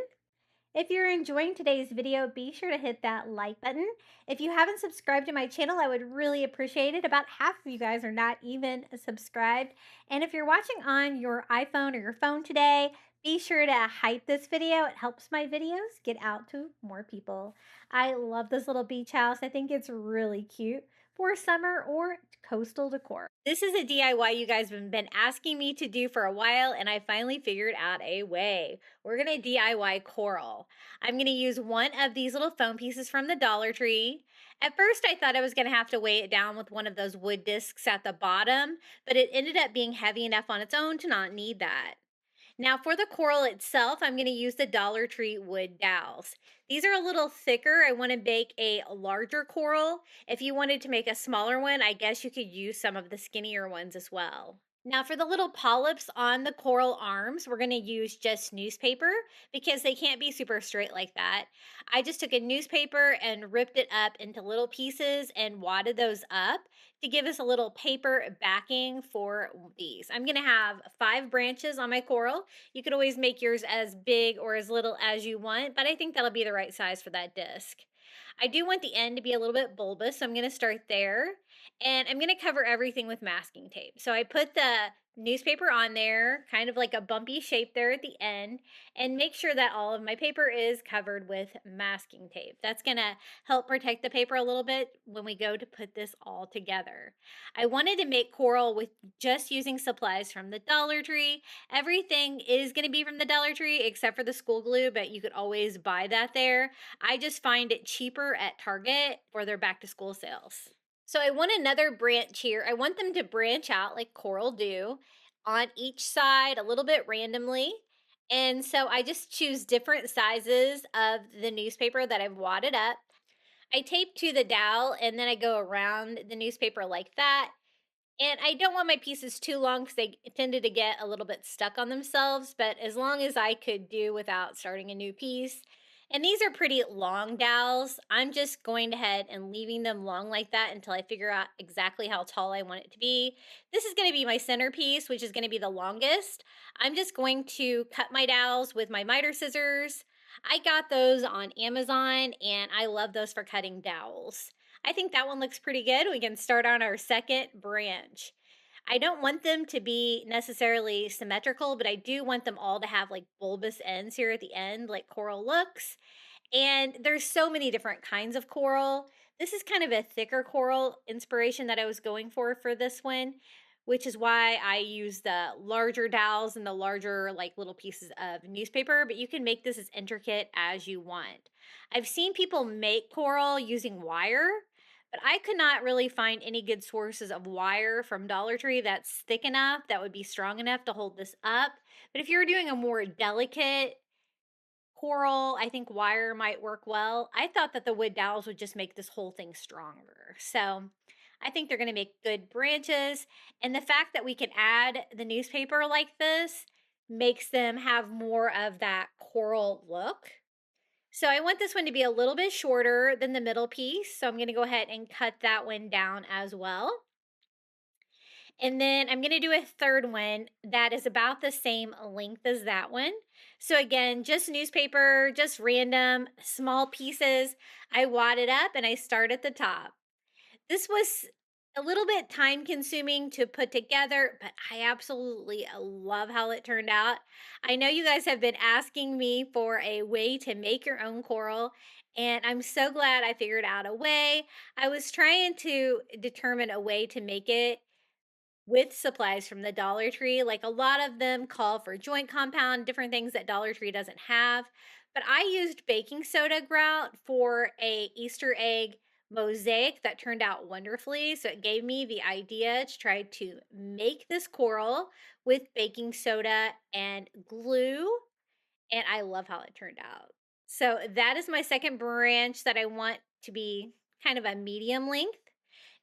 If you're enjoying today's video, be sure to hit that like button. If you haven't subscribed to my channel, I would really appreciate it. About half of you guys are not even subscribed. And if you're watching on your iPhone or your phone today, be sure to hype this video. It helps my videos get out to more people. I love this little beach house. I think it's really cute for summer or coastal decor. This is a DIY you guys have been asking me to do for a while, and I finally figured out a way. We're gonna DIY coral. I'm gonna use one of these little foam pieces from the Dollar Tree. At first, I thought I was gonna have to weigh it down with one of those wood discs at the bottom, but it ended up being heavy enough on its own to not need that. Now for the coral itself, I'm going to use the Dollar Tree wood dowels. These are a little thicker. I want to bake a larger coral. If you wanted to make a smaller one, I guess you could use some of the skinnier ones as well. Now for the little polyps on the coral arms, we're going to use just newspaper because they can't be super straight like that. I just took a newspaper and ripped it up into little pieces and wadded those up to give us a little paper backing for these. I'm going to have 5 branches on my coral. You could always make yours as big or as little as you want, but I think that'll be the right size for that disc. I do want the end to be a little bit bulbous, so I'm going to start there. And I'm going to cover everything with masking tape. So I put the newspaper on there, kind of like a bumpy shape there at the end, and make sure that all of my paper is covered with masking tape. That's going to help protect the paper a little bit when we go to put this all together. I wanted to make coral with just using supplies from the Dollar Tree. Everything is going to be from the Dollar Tree except for the school glue, but you could always buy that there. I just find it cheaper at Target for their back to school sales. So I want another branch here. I want them to branch out like coral do on each side a little bit randomly. And so I just choose different sizes of the newspaper that I've wadded up. I tape to the dowel and then I go around the newspaper like that. And I don't want my pieces too long because they tended to get a little bit stuck on themselves, but as long as I could do without starting a new piece. And these are pretty long dowels. I'm just going ahead and leaving them long like that until I figure out exactly how tall I want it to be. This is going to be my centerpiece, which is going to be the longest. I'm just going to cut my dowels with my miter scissors. I got those on Amazon and I love those for cutting dowels. I think that one looks pretty good. We can start on our second branch. I don't want them to be necessarily symmetrical, but I do want them all to have like bulbous ends here at the end, like coral looks. And there's so many different kinds of coral. This is kind of a thicker coral inspiration that I was going for this one, which is why I use the larger dowels and the larger like little pieces of newspaper, but you can make this as intricate as you want. I've seen people make coral using wire, but I could not really find any good sources of wire from Dollar Tree that's thick enough, that would be strong enough to hold this up. But if you're doing a more delicate coral, I think wire might work well. I thought that the wood dowels would just make this whole thing stronger. So I think they're going to make good branches. And the fact that we can add the newspaper like this makes them have more of that coral look. So I want this one to be a little bit shorter than the middle piece. So I'm going to go ahead and cut that one down as well. And then I'm going to do a third one that is about the same length as that one. So again, just newspaper, just random small pieces. I wad it up and I start at the top. This was a little bit time consuming to put together, but I absolutely love how it turned out. I know you guys have been asking me for a way to make your own coral, and I'm so glad I figured out a way. I was trying to determine a way to make it with supplies from the Dollar Tree. Like a lot of them call for joint compound, different things that Dollar Tree doesn't have. But I used baking soda grout for a Easter egg mosaic that turned out wonderfully. So it gave me the idea to try to make this coral with baking soda and glue. And I love how it turned out. So that is my second branch that I want to be kind of a medium length.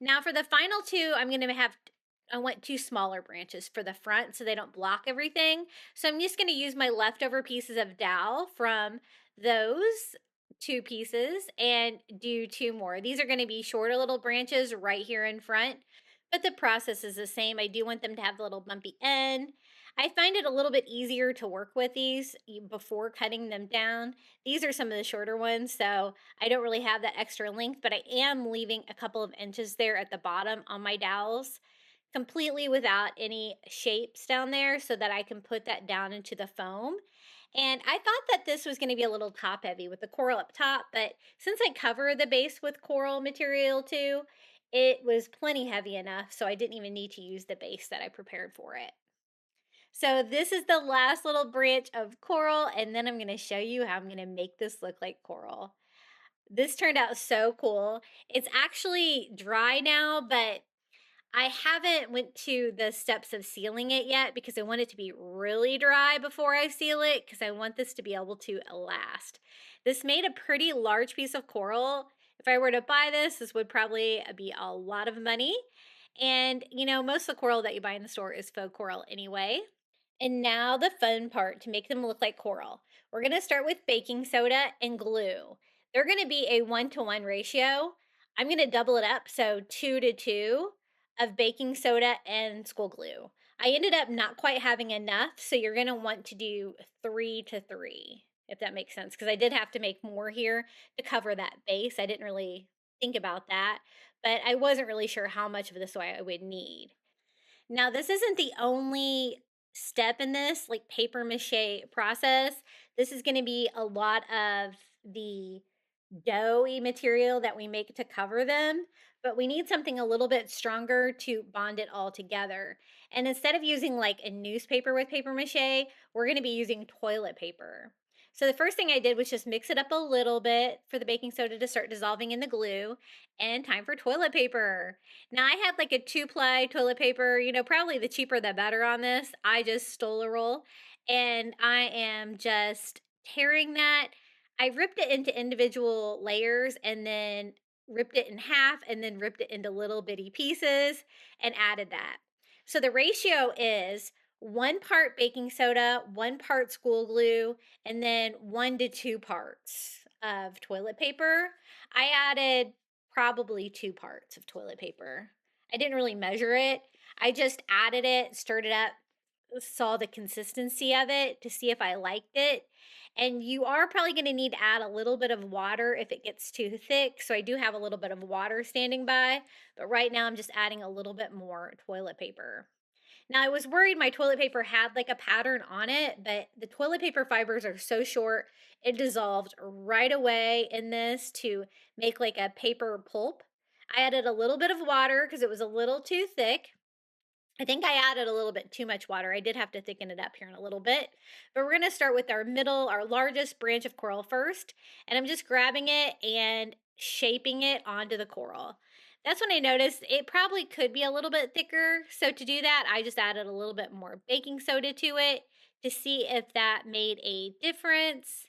Now for the final two, I want two smaller branches for the front so they don't block everything. So I'm just going to use my leftover pieces of dowel from those two pieces and do two more. These are going to be shorter little branches right here in front, but the process is the same. I do want them to have the little bumpy end. I find it a little bit easier to work with these before cutting them down. These are some of the shorter ones, so I don't really have that extra length, but I am leaving a couple of inches there at the bottom on my dowels, completely without any shapes down there so that I can put that down into the foam. And I thought that this was going to be a little top heavy with the coral up top, but since I cover the base with coral material too, it was plenty heavy enough, so I didn't even need to use the base that I prepared for it. So this is the last little branch of coral, and then I'm going to show you how I'm going to make this look like coral. This turned out so cool. It's actually dry now, but I haven't went to the steps of sealing it yet because I want it to be really dry before I seal it because I want this to be able to last. This made a pretty large piece of coral. If I were to buy this, this would probably be a lot of money. And you know, most of the coral that you buy in the store is faux coral anyway. And now the fun part to make them look like coral. We're going to start with baking soda and glue. They're going to be a 1-to-1 ratio. I'm going to double it up, so 2-to-2 of baking soda and school glue. I ended up not quite having enough, so you're going to want to do 3-to-3, if that makes sense, because I did have to make more here to cover that base. I didn't really think about that, but I wasn't really sure how much of this I would need. Now, this isn't the only step in this, like paper mache process. This is going to be a lot of the doughy material that we make to cover them, but we need something a little bit stronger to bond it all together. And instead of using like a newspaper with paper mache, we're going to be using toilet paper. So the first thing I did was just mix it up a little bit for the baking soda to start dissolving in the glue, and time for toilet paper. Now I had like a 2-ply toilet paper, you know, probably the cheaper the better on this. I just stole a roll and I am just tearing that. I ripped it into individual layers and then ripped it in half and then ripped it into little bitty pieces and added that. So the ratio is 1 part baking soda, 1 part school glue, and then 1 to 2 parts of toilet paper. I added probably 2 parts of toilet paper. I didn't really measure it. I just added it, stirred it up, saw the consistency of it to see if I liked it. And you are probably going to need to add a little bit of water if it gets too thick. So I do have a little bit of water standing by, but right now I'm just adding a little bit more toilet paper. Now I was worried my toilet paper had like a pattern on it, but the toilet paper fibers are so short, it dissolved right away in this to make like a paper pulp. I added a little bit of water because it was a little too thick. I think I added a little bit too much water. I did have to thicken it up here in a little bit. But we're going to start with our largest branch of coral first. And I'm just grabbing it and shaping it onto the coral. That's when I noticed it probably could be a little bit thicker. So to do that, I just added a little bit more baking soda to it to see if that made a difference.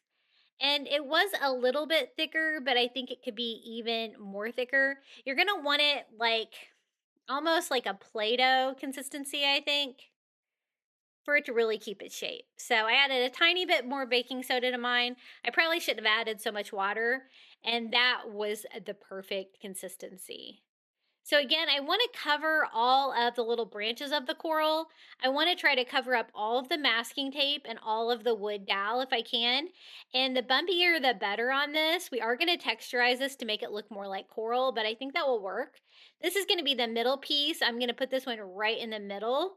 And it was a little bit thicker, but I think it could be even more thicker. You're going to want it like almost like a Play-Doh consistency, I think, for it to really keep its shape. So I added a tiny bit more baking soda to mine. I probably shouldn't have added so much water, and that was the perfect consistency. So again, I want to cover all of the little branches of the coral. I want to try to cover up all of the masking tape and all of the wood dowel if I can. And the bumpier the better on this. We are going to texturize this to make it look more like coral, but I think that will work. This is going to be the middle piece. I'm going to put this one right in the middle.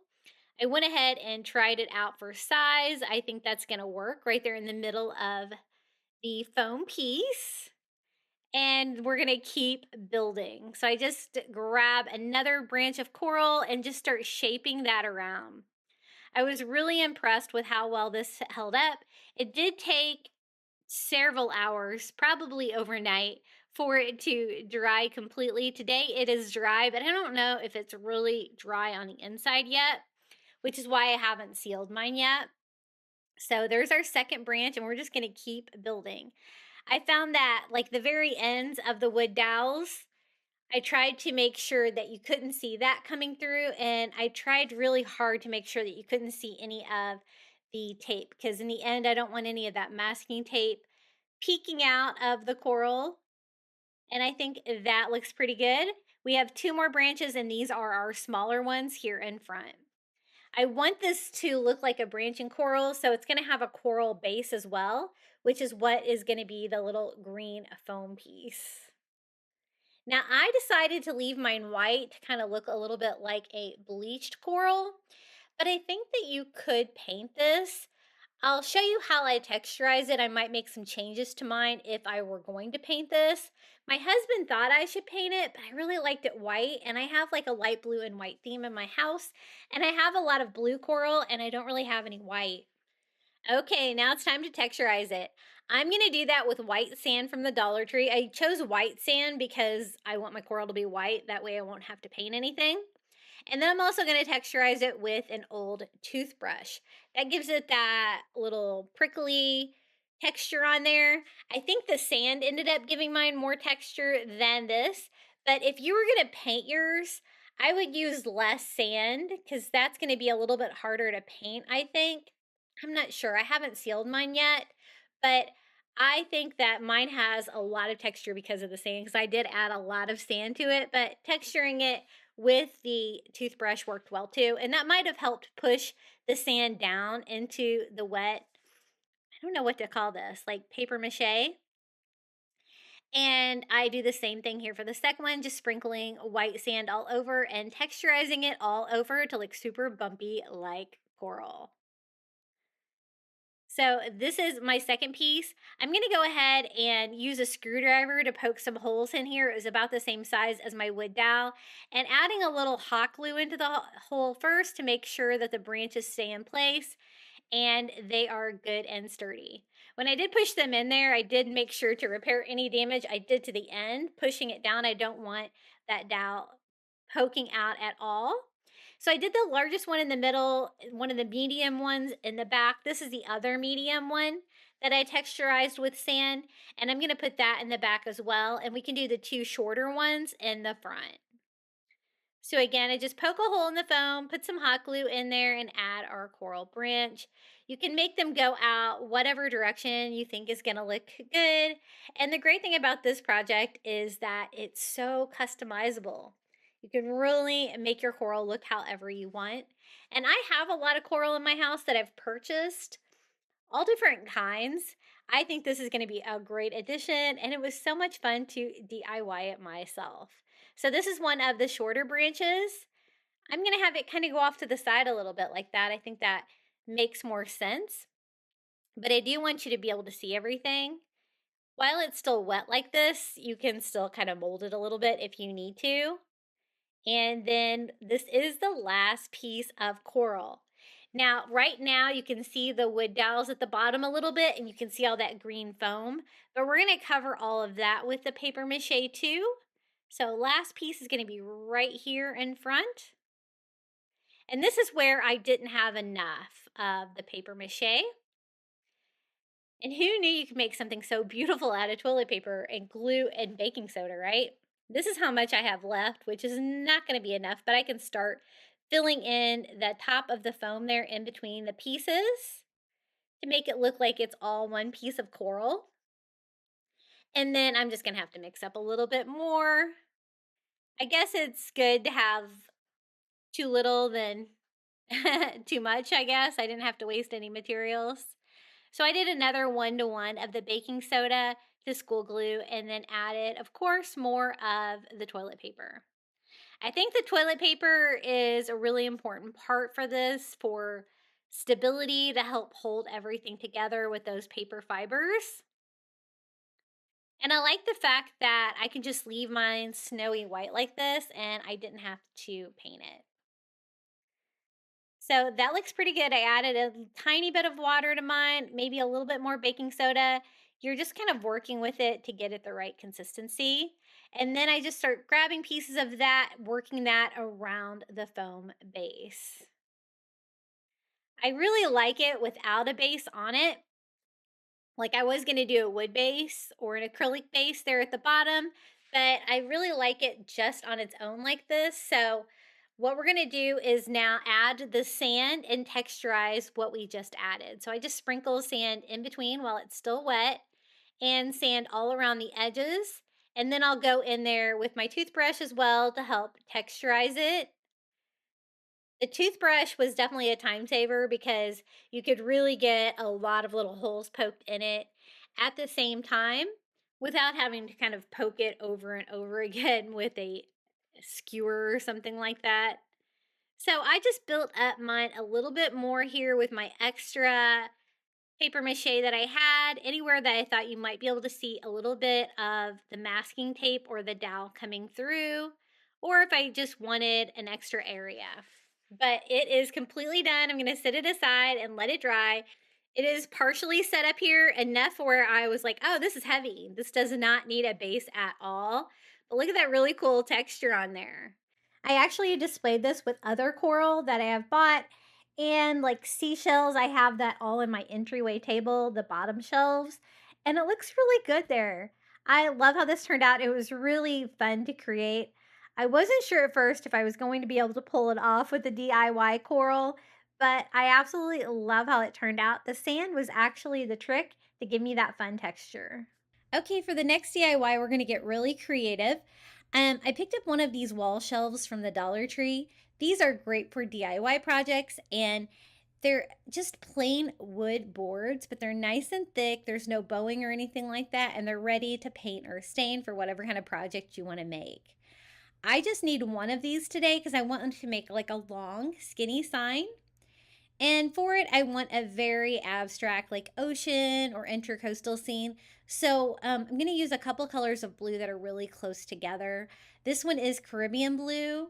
I went ahead and tried it out for size. I think that's going to work right there in the middle of the foam piece. And we're going to keep building. So I just grab another branch of coral and just start shaping that around. I was really impressed with how well this held up. It did take several hours, probably overnight, for it to dry completely. Today it is dry, but I don't know if it's really dry on the inside yet, which is why I haven't sealed mine yet. So there's our second branch, and we're just going to keep building. I found that like the very ends of the wood dowels, I tried to make sure that you couldn't see that coming through, and I tried really hard to make sure that you couldn't see any of the tape, because in the end I don't want any of that masking tape peeking out of the coral. And I think that looks pretty good. We have two more branches, and these are our smaller ones here in front. I want this to look like a branching coral, so it's going to have a coral base as well, which is what is going to be the little green foam piece. Now, I decided to leave mine white to kind of look a little bit like a bleached coral, but I think that you could paint this. I'll show you how I texturize it. I might make some changes to mine if I were going to paint this. My husband thought I should paint it, but I really liked it white, and I have like a light blue and white theme in my house, and I have a lot of blue coral, and I don't really have any white. Okay, now it's time to texturize it. I'm going to do that with white sand from the Dollar Tree. I chose white sand because I want my coral to be white. That way I won't have to paint anything. And then I'm also going to texturize it with an old toothbrush. That gives it that little prickly texture on there. I think the sand ended up giving mine more texture than this. But if you were going to paint yours, I would use less sand because that's going to be a little bit harder to paint, I think. I'm not sure. I haven't sealed mine yet, but I think that mine has a lot of texture because of the sand, because I did add a lot of sand to it, but texturing it with the toothbrush worked well too. And that might have helped push the sand down into the wet, I don't know what to call this, like paper mache. And I do the same thing here for the second one, just sprinkling white sand all over and texturizing it all over to look super bumpy like coral. So this is my second piece. I'm going to go ahead and use a screwdriver to poke some holes in here. It was about the same size as my wood dowel, and adding a little hot glue into the hole first to make sure that the branches stay in place and they are good and sturdy. When I did push them in there, I did make sure to repair any damage I did to the end. Pushing it down, I don't want that dowel poking out at all. So I did the largest one in the middle, one of the medium ones in the back. This is the other medium one that I texturized with sand, and I'm going to put that in the back as well. And we can do the two shorter ones in the front. So again, I just poke a hole in the foam, put some hot glue in there, and add our coral branch. You can make them go out whatever direction you think is going to look good. And the great thing about this project is that it's so customizable. You can really make your coral look however you want. And I have a lot of coral in my house that I've purchased, all different kinds. I think this is going to be a great addition, and it was so much fun to DIY it myself. So this is one of the shorter branches. I'm going to have it kind of go off to the side a little bit like that. I think that makes more sense. But I do want you to be able to see everything. While it's still wet like this, you can still kind of mold it a little bit if you need to. And then this is the last piece of coral. Now, right now, you can see the wood dowels at the bottom a little bit, and you can see all that green foam. But we're going to cover all of that with the paper mache too. So last piece is going to be right here in front. And this is where I didn't have enough of the paper mache. And who knew you could make something so beautiful out of toilet paper and glue and baking soda, right? This is how much I have left, which is not going to be enough, but I can start filling in the top of the foam there in between the pieces to make it look like it's all one piece of coral. And then I'm just going to have to mix up a little bit more. I guess it's good to have too little than too much, I guess. I didn't have to waste any materials. So I did another 1-to-1 of the baking soda to school glue, and then added, of course, more of the toilet paper. I think the toilet paper is a really important part for this, for stability, to help hold everything together with those paper fibers. And I like the fact that I can just leave mine snowy white like this, and I didn't have to paint it. So that looks pretty good. I added a tiny bit of water to mine, maybe a little bit more baking soda. you're just kind of working with it to get it the right consistency. And then I just start grabbing pieces of that, working that around the foam base. I really like it without a base on it. Like I was going to do a wood base or an acrylic base there at the bottom, but I really like it just on its own like this. So what we're going to do is now add the sand and texturize what we just added. So I just sprinkle sand in between while it's still wet and sand all around the edges. And then I'll go in there with my toothbrush as well to help texturize it. The toothbrush was definitely a time saver because you could really get a lot of little holes poked in it at the same time without having to kind of poke it over and over again with a skewer or something like that. So I just built up mine a little bit more here with my extra paper mache that I had, anywhere that I thought you might be able to see a little bit of the masking tape or the dowel coming through, or if I just wanted an extra area. But it is completely done. I'm going to set it aside and let it dry. It is partially set up here enough where I was like, oh, this is heavy. This does not need a base at all. But look at that really cool texture on there. I actually displayed this with other coral that I have bought, and like seashells. I have that all in my entryway table, the bottom shelves, and it looks really good there. I love how this turned out. It was really fun to create. I wasn't sure at first if I was going to be able to pull it off with the DIY coral, but I absolutely love how it turned out. The sand was actually the trick to give me that fun texture. Okay, for the next DIY, we're going to get really creative. I picked up one of these wall shelves from the Dollar Tree. These are great for DIY projects, and they're just plain wood boards, but they're nice and thick. There's no bowing or anything like that, and they're ready to paint or stain for whatever kind of project you want to make. I just need one of these today because I want to make like a long, skinny sign. And for it, I want a very abstract, like ocean or intercoastal scene. So I'm going to use a couple colors of blue that are really close together. This one is Caribbean blue,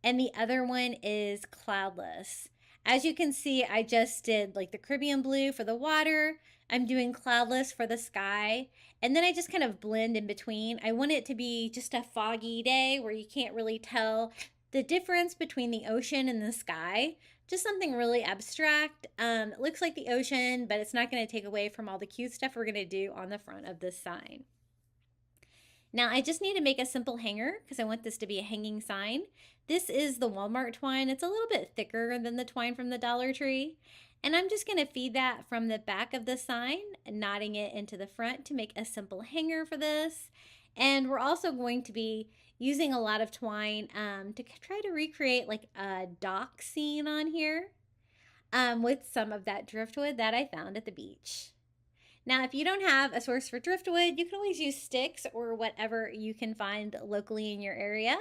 and the other one is cloudless. As you can see, I just did like the Caribbean blue for the water. I'm doing cloudless for the sky. And then I just kind of blend in between. I want it to be just a foggy day where you can't really tell the difference between the ocean and the sky. Just something really abstract. It looks like the ocean, but it's not going to take away from all the cute stuff we're going to do on the front of this sign. Now I just need to make a simple hanger because I want this to be a hanging sign. This is the Walmart twine. It's a little bit thicker than the twine from the Dollar Tree. And I'm just going to feed that from the back of the sign, knotting it into the front to make a simple hanger for this. And we're also going to be using a lot of twine to try to recreate like a dock scene on here with some of that driftwood that I found at the beach. Now, if you don't have a source for driftwood, you can always use sticks or whatever you can find locally in your area.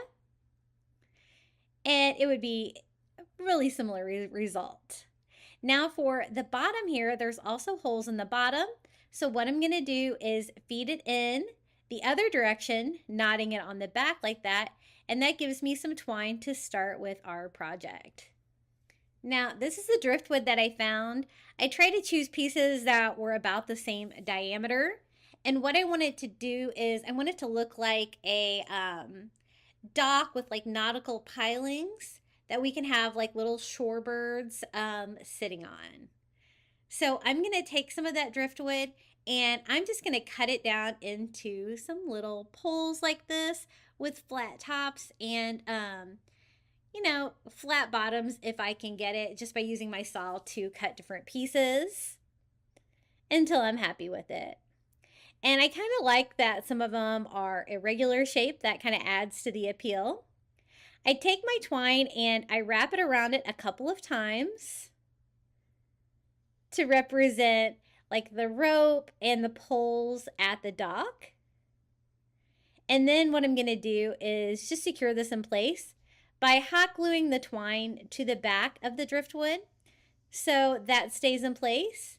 And it would be a really similar result. Now for the bottom here, there's also holes in the bottom. So what I'm going to do is feed it in the other direction, knotting it on the back like that, and that gives me some twine to start with our project. Now, this is the driftwood that I found. I tried to choose pieces that were about the same diameter, and what I wanted to do is I want it to look like a dock with like nautical pilings that we can have like little shorebirds sitting on. So I'm going to take some of that driftwood and I'm just going to cut it down into some little poles like this with flat tops and, you know, flat bottoms if I can get it, just by using my saw to cut different pieces until I'm happy with it. And I kind of like that some of them are irregular shape. That kind of adds to the appeal. I take my twine and I wrap it around it a couple of times to represent like the rope and the poles at the dock. And then what I'm going to do is just secure this in place by hot gluing the twine to the back of the driftwood so that stays in place.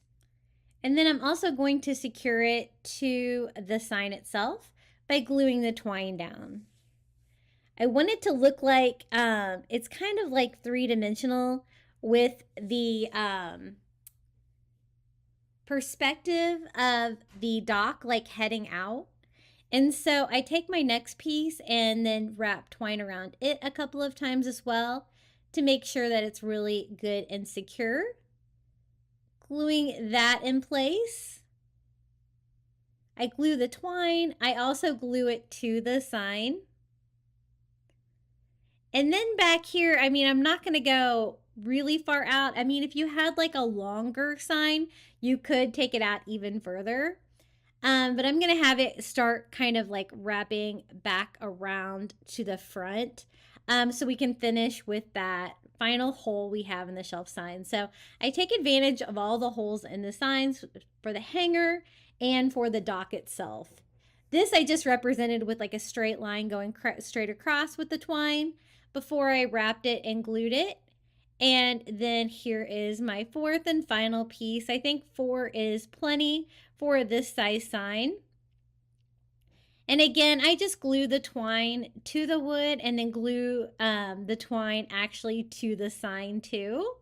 And then I'm also going to secure it to the sign itself by gluing the twine down. I want it to look like it's kind of like three-dimensional with the perspective of the dock, like heading out. And so I take my next piece and then wrap twine around it a couple of times as well to make sure that it's really good and secure. Gluing that in place. I glue the twine. I also glue it to the sign. And then back here, I mean, I'm not going to go really far out. I mean, if you had like a longer sign, you could take it out even further. But I'm going to have it start kind of like wrapping back around to the front so we can finish with that final hole we have in the shelf sign. So I take advantage of all the holes in the signs for the hanger and for the dock itself. This I just represented with like a straight line going straight across with the twine before I wrapped it and glued it. And then here is my fourth and final piece. I think 4 is plenty for this size sign. And again, I just glue the twine to the wood and then glue the twine actually to the sign too,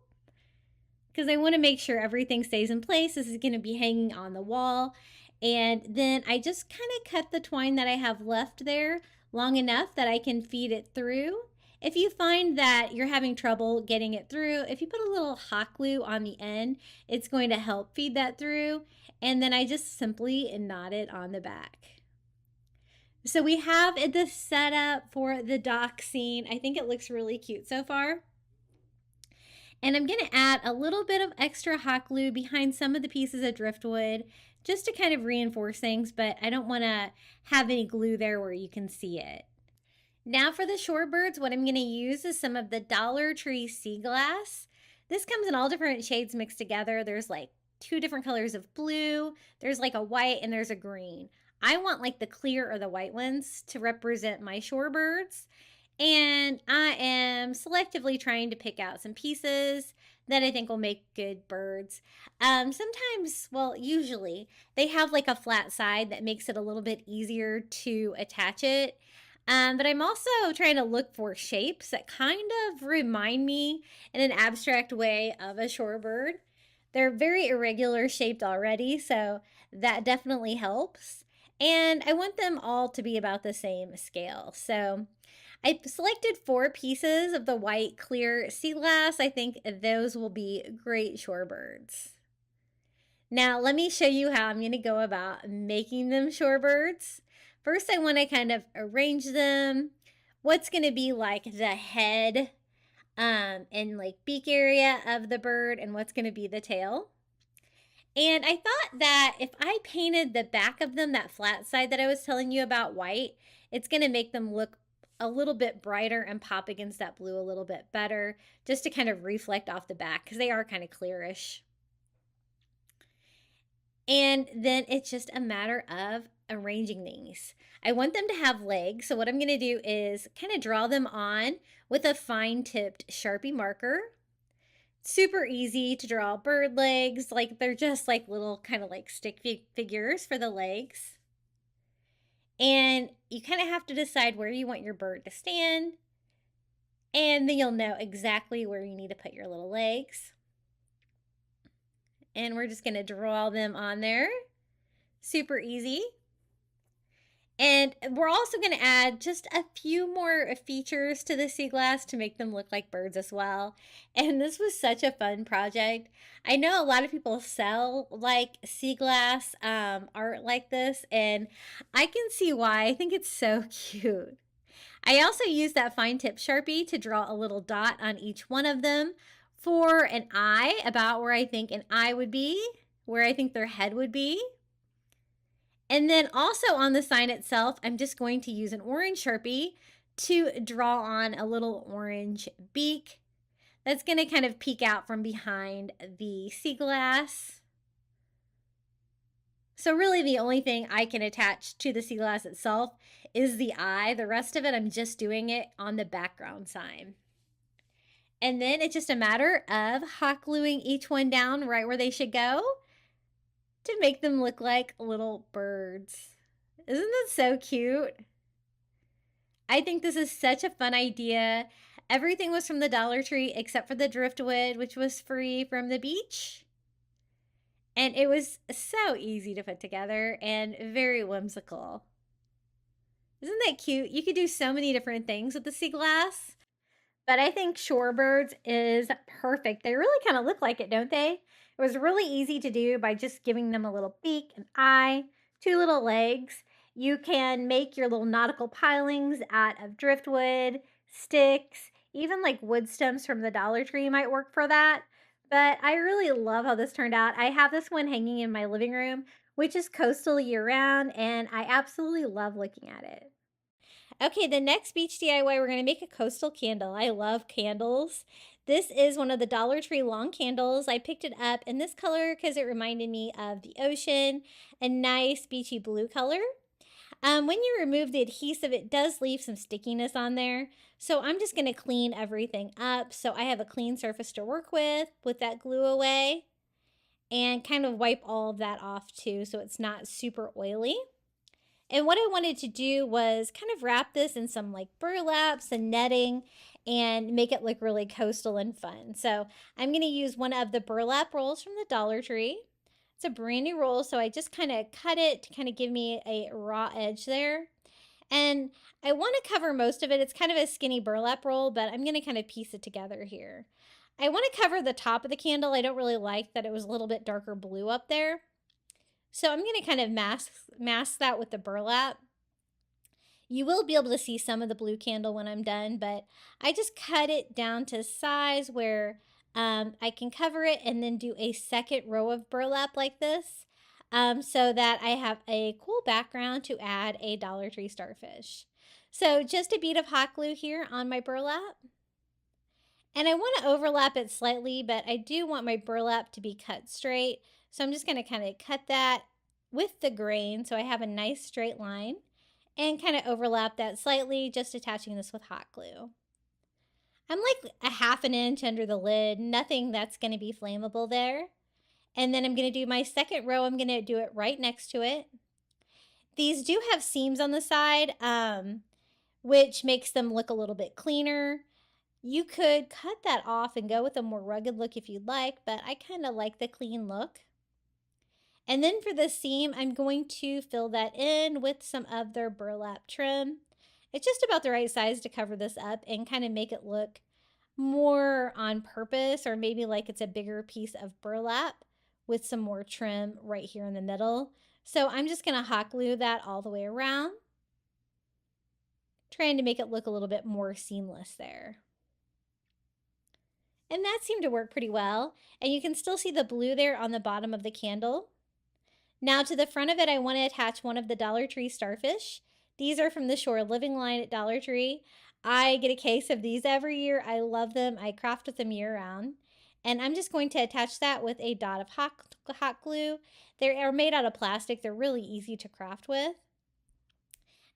because I want to make sure everything stays in place. This is going to be hanging on the wall. And then I just kind of cut the twine that I have left there long enough that I can feed it through. If you find that you're having trouble getting it through, if you put a little hot glue on the end, it's going to help feed that through. And then I just simply knot it on the back. So we have the setup for the dock scene. I think it looks really cute so far. And I'm going to add a little bit of extra hot glue behind some of the pieces of driftwood just to kind of reinforce things, but I don't want to have any glue there where you can see it. Now for the shorebirds, what I'm going to use is some of the Dollar Tree sea glass. This comes in all different shades mixed together. There's like 2 different colors of blue. There's like a white and there's a green. I want like the clear or the white ones to represent my shorebirds. And I am selectively trying to pick out some pieces that I think will make good birds. Sometimes, well, usually they have like a flat side that makes it a little bit easier to attach it. But I'm also trying to look for shapes that kind of remind me in an abstract way of a shorebird. They're very irregular shaped already, so that definitely helps. And I want them all to be about the same scale. So I selected 4 pieces of the white clear sea glass. I think those will be great shorebirds. Now let me show you how I'm going to go about making them shorebirds. First, I want to kind of arrange them. What's going to be like the head and like beak area of the bird, and what's going to be the tail. And I thought that if I painted the back of them, that flat side that I was telling you about, white, it's going to make them look a little bit brighter and pop against that blue a little bit better, just to kind of reflect off the back because they are kind of clearish. And then it's just a matter of arranging these. I want them to have legs, so what I'm going to do is kind of draw them on with a fine-tipped Sharpie marker. Super easy to draw bird legs, like they're just like little kind of like stick figures for the legs. And you kind of have to decide where you want your bird to stand, and then you'll know exactly where you need to put your little legs. And we're just going to draw them on there. Super easy. And we're also going to add just a few more features to the sea glass to make them look like birds as well. And this was such a fun project. I know a lot of people sell like sea glass art like this, and I can see why. I think it's so cute. I also used that fine tip Sharpie to draw a little dot on each one of them for an eye, about where I think an eye would be, where I think their head would be. And then also on the sign itself, I'm just going to use an orange Sharpie to draw on a little orange beak that's going to kind of peek out from behind the sea glass. So really the only thing I can attach to the sea glass itself is the eye. The rest of it, I'm just doing it on the background sign. And then it's just a matter of hot gluing each one down right where they should go to make them look like little birds. Isn't that so cute? I think this is such a fun idea. Everything was from the Dollar Tree except for the driftwood, which was free from the beach. And it was so easy to put together and very whimsical. Isn't that cute? You could do so many different things with the sea glass. But I think shorebirds is perfect. They really kind of look like it, don't they? It was really easy to do by just giving them a little beak, an eye, two little legs. You can make your little nautical pilings out of driftwood, sticks, even like wood stems from the Dollar Tree might work for that. But I really love how this turned out. I have this one hanging in my living room, which is coastal year round, and I absolutely love looking at it. Okay, the next beach DIY, we're going to make a coastal candle. I love candles. This is one of the Dollar Tree long candles. I picked it up in this color because it reminded me of the ocean, a nice beachy blue color. When you remove the adhesive, it does leave some stickiness on there. So I'm just going to clean everything up so I have a clean surface to work with, put that glue away, and kind of wipe all of that off too so it's not super oily. And what I wanted to do was kind of wrap this in some like burlaps and netting and make it look really coastal and fun. So I'm going to use one of the burlap rolls from the Dollar Tree. It's a brand new roll, so I just kind of cut it to kind of give me a raw edge there. And I want to cover most of it. It's kind of a skinny burlap roll, but I'm going to kind of piece it together here. I want to cover the top of the candle. I don't really like that it was a little bit darker blue up there. So I'm going to kind of mask that with the burlap. You will be able to see some of the blue candle when I'm done, but I just cut it down to size where I can cover it and then do a second row of burlap like this so that I have a cool background to add a Dollar Tree starfish. So just a bead of hot glue here on my burlap. And I want to overlap it slightly, but I do want my burlap to be cut straight. So I'm just going to kind of cut that with the grain so I have a nice straight line and kind of overlap that slightly, just attaching this with hot glue. I'm like a half an inch under the lid, nothing that's going to be flammable there. And then I'm going to do my second row. I'm going to do it right next to it. These do have seams on the side, which makes them look a little bit cleaner. You could cut that off and go with a more rugged look if you'd like, but I kind of like the clean look. And then for the seam, I'm going to fill that in with some of their burlap trim. It's just about the right size to cover this up and kind of make it look more on purpose, or maybe like it's a bigger piece of burlap with some more trim right here in the middle. So I'm just going to hot glue that all the way around, trying to make it look a little bit more seamless there. And that seemed to work pretty well. And you can still see the blue there on the bottom of the candle. Now to the front of it, I want to attach one of the Dollar Tree starfish. These are from the Shore Living line at Dollar Tree. I get a case of these every year. I love them. I craft with them year round. And I'm just going to attach that with a dot of hot glue. They are made out of plastic. They're really easy to craft with.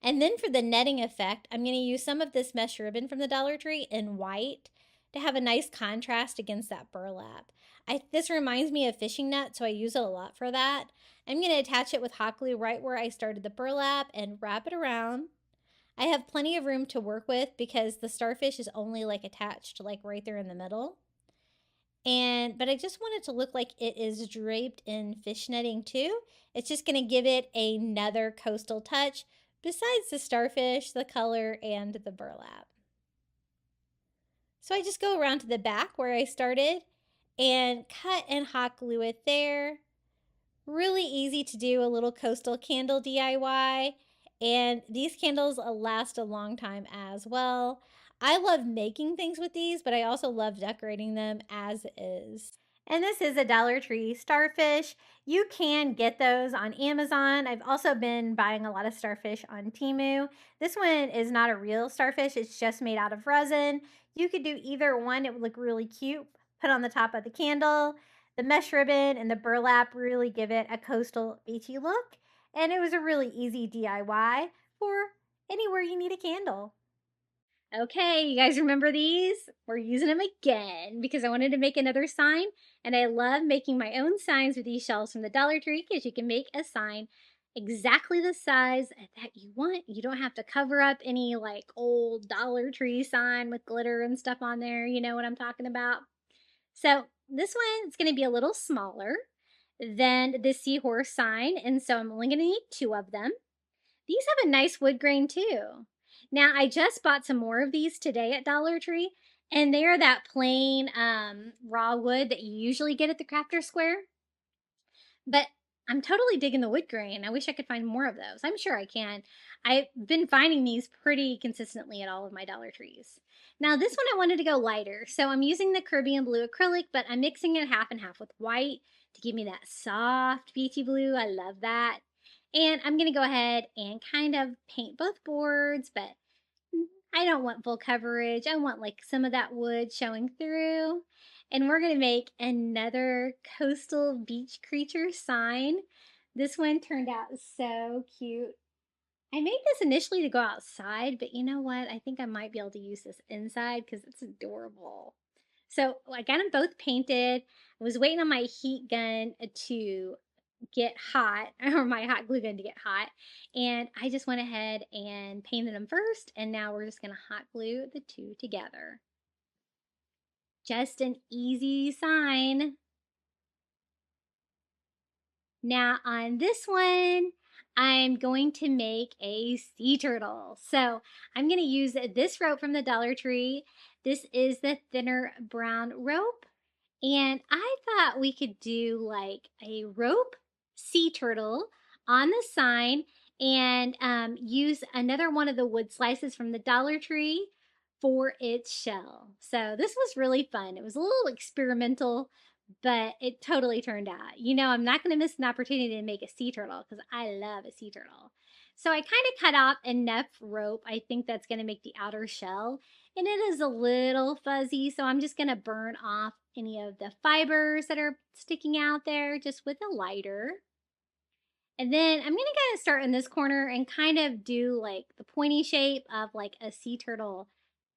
And then for the netting effect, I'm going to use some of this mesh ribbon from the Dollar Tree in white to have a nice contrast against that burlap. This reminds me of fishing net, so I use it a lot for that. I'm going to attach it with hot glue right where I started the burlap and wrap it around. I have plenty of room to work with because the starfish is only like attached like right there in the middle. But I just want it to look like it is draped in fish netting too. It's just going to give it another coastal touch besides the starfish, the color, and the burlap. So I just go around to the back where I started and cut and hot glue it there. Really easy to do, a little coastal candle DIY. And these candles last a long time as well. I love making things with these, but I also love decorating them as is. And this is a Dollar Tree starfish. You can get those on Amazon. I've also been buying a lot of starfish on Temu. This one is not a real starfish. It's just made out of resin. You could do either one. It would look really cute. Put on the top of the candle. The mesh ribbon and the burlap really give it a coastal beachy look. And it was a really easy DIY for anywhere you need a candle. Okay, you guys remember these? We're using them again because I wanted to make another sign, and I love making my own signs with these shells from the Dollar Tree because you can make a sign exactly the size that you want. You don't have to cover up any like old Dollar Tree sign with glitter and stuff on there. You know what I'm talking about? So this one is going to be a little smaller. then the seahorse sign, and so I'm only going to need 2 of them. These have a nice wood grain too. Now, I just bought some more of these today at Dollar Tree, and they are that plain raw wood that you usually get at the Crafter Square. But I'm totally digging the wood grain. I wish I could find more of those. I'm sure I can. I've been finding these pretty consistently at all of my Dollar Trees. Now, this one I wanted to go lighter, so I'm using the Caribbean blue acrylic, but I'm mixing it half and half with white to give me that soft beachy blue. I love that. And I'm going to go ahead and kind of paint both boards, but I don't want full coverage. I want like some of that wood showing through. And we're going to make another coastal beach creature sign. This one turned out so cute. I made this initially to go outside, but you know what? I think I might be able to use this inside because it's adorable. So I got them both painted. I was waiting on my heat gun to get hot, or my hot glue gun to get hot, and I just went ahead and painted them first, and now we're just going to hot glue the two together. Just an easy sign. Now on this one, I'm going to make a sea turtle. So I'm going to use this rope from the Dollar Tree. This is the thinner brown rope. And I thought we could do like a rope sea turtle on the sign and use another one of the wood slices from the Dollar Tree for its shell. So this was really fun. It was a little experimental, but it totally turned out. You know, I'm not going to miss an opportunity to make a sea turtle because I love a sea turtle. So I kind of cut off enough rope. I think that's going to make the outer shell. And it is a little fuzzy, so I'm just going to burn off any of the fibers that are sticking out there just with a lighter. And then I'm going to kind of start in this corner and kind of do like the pointy shape of like a sea turtle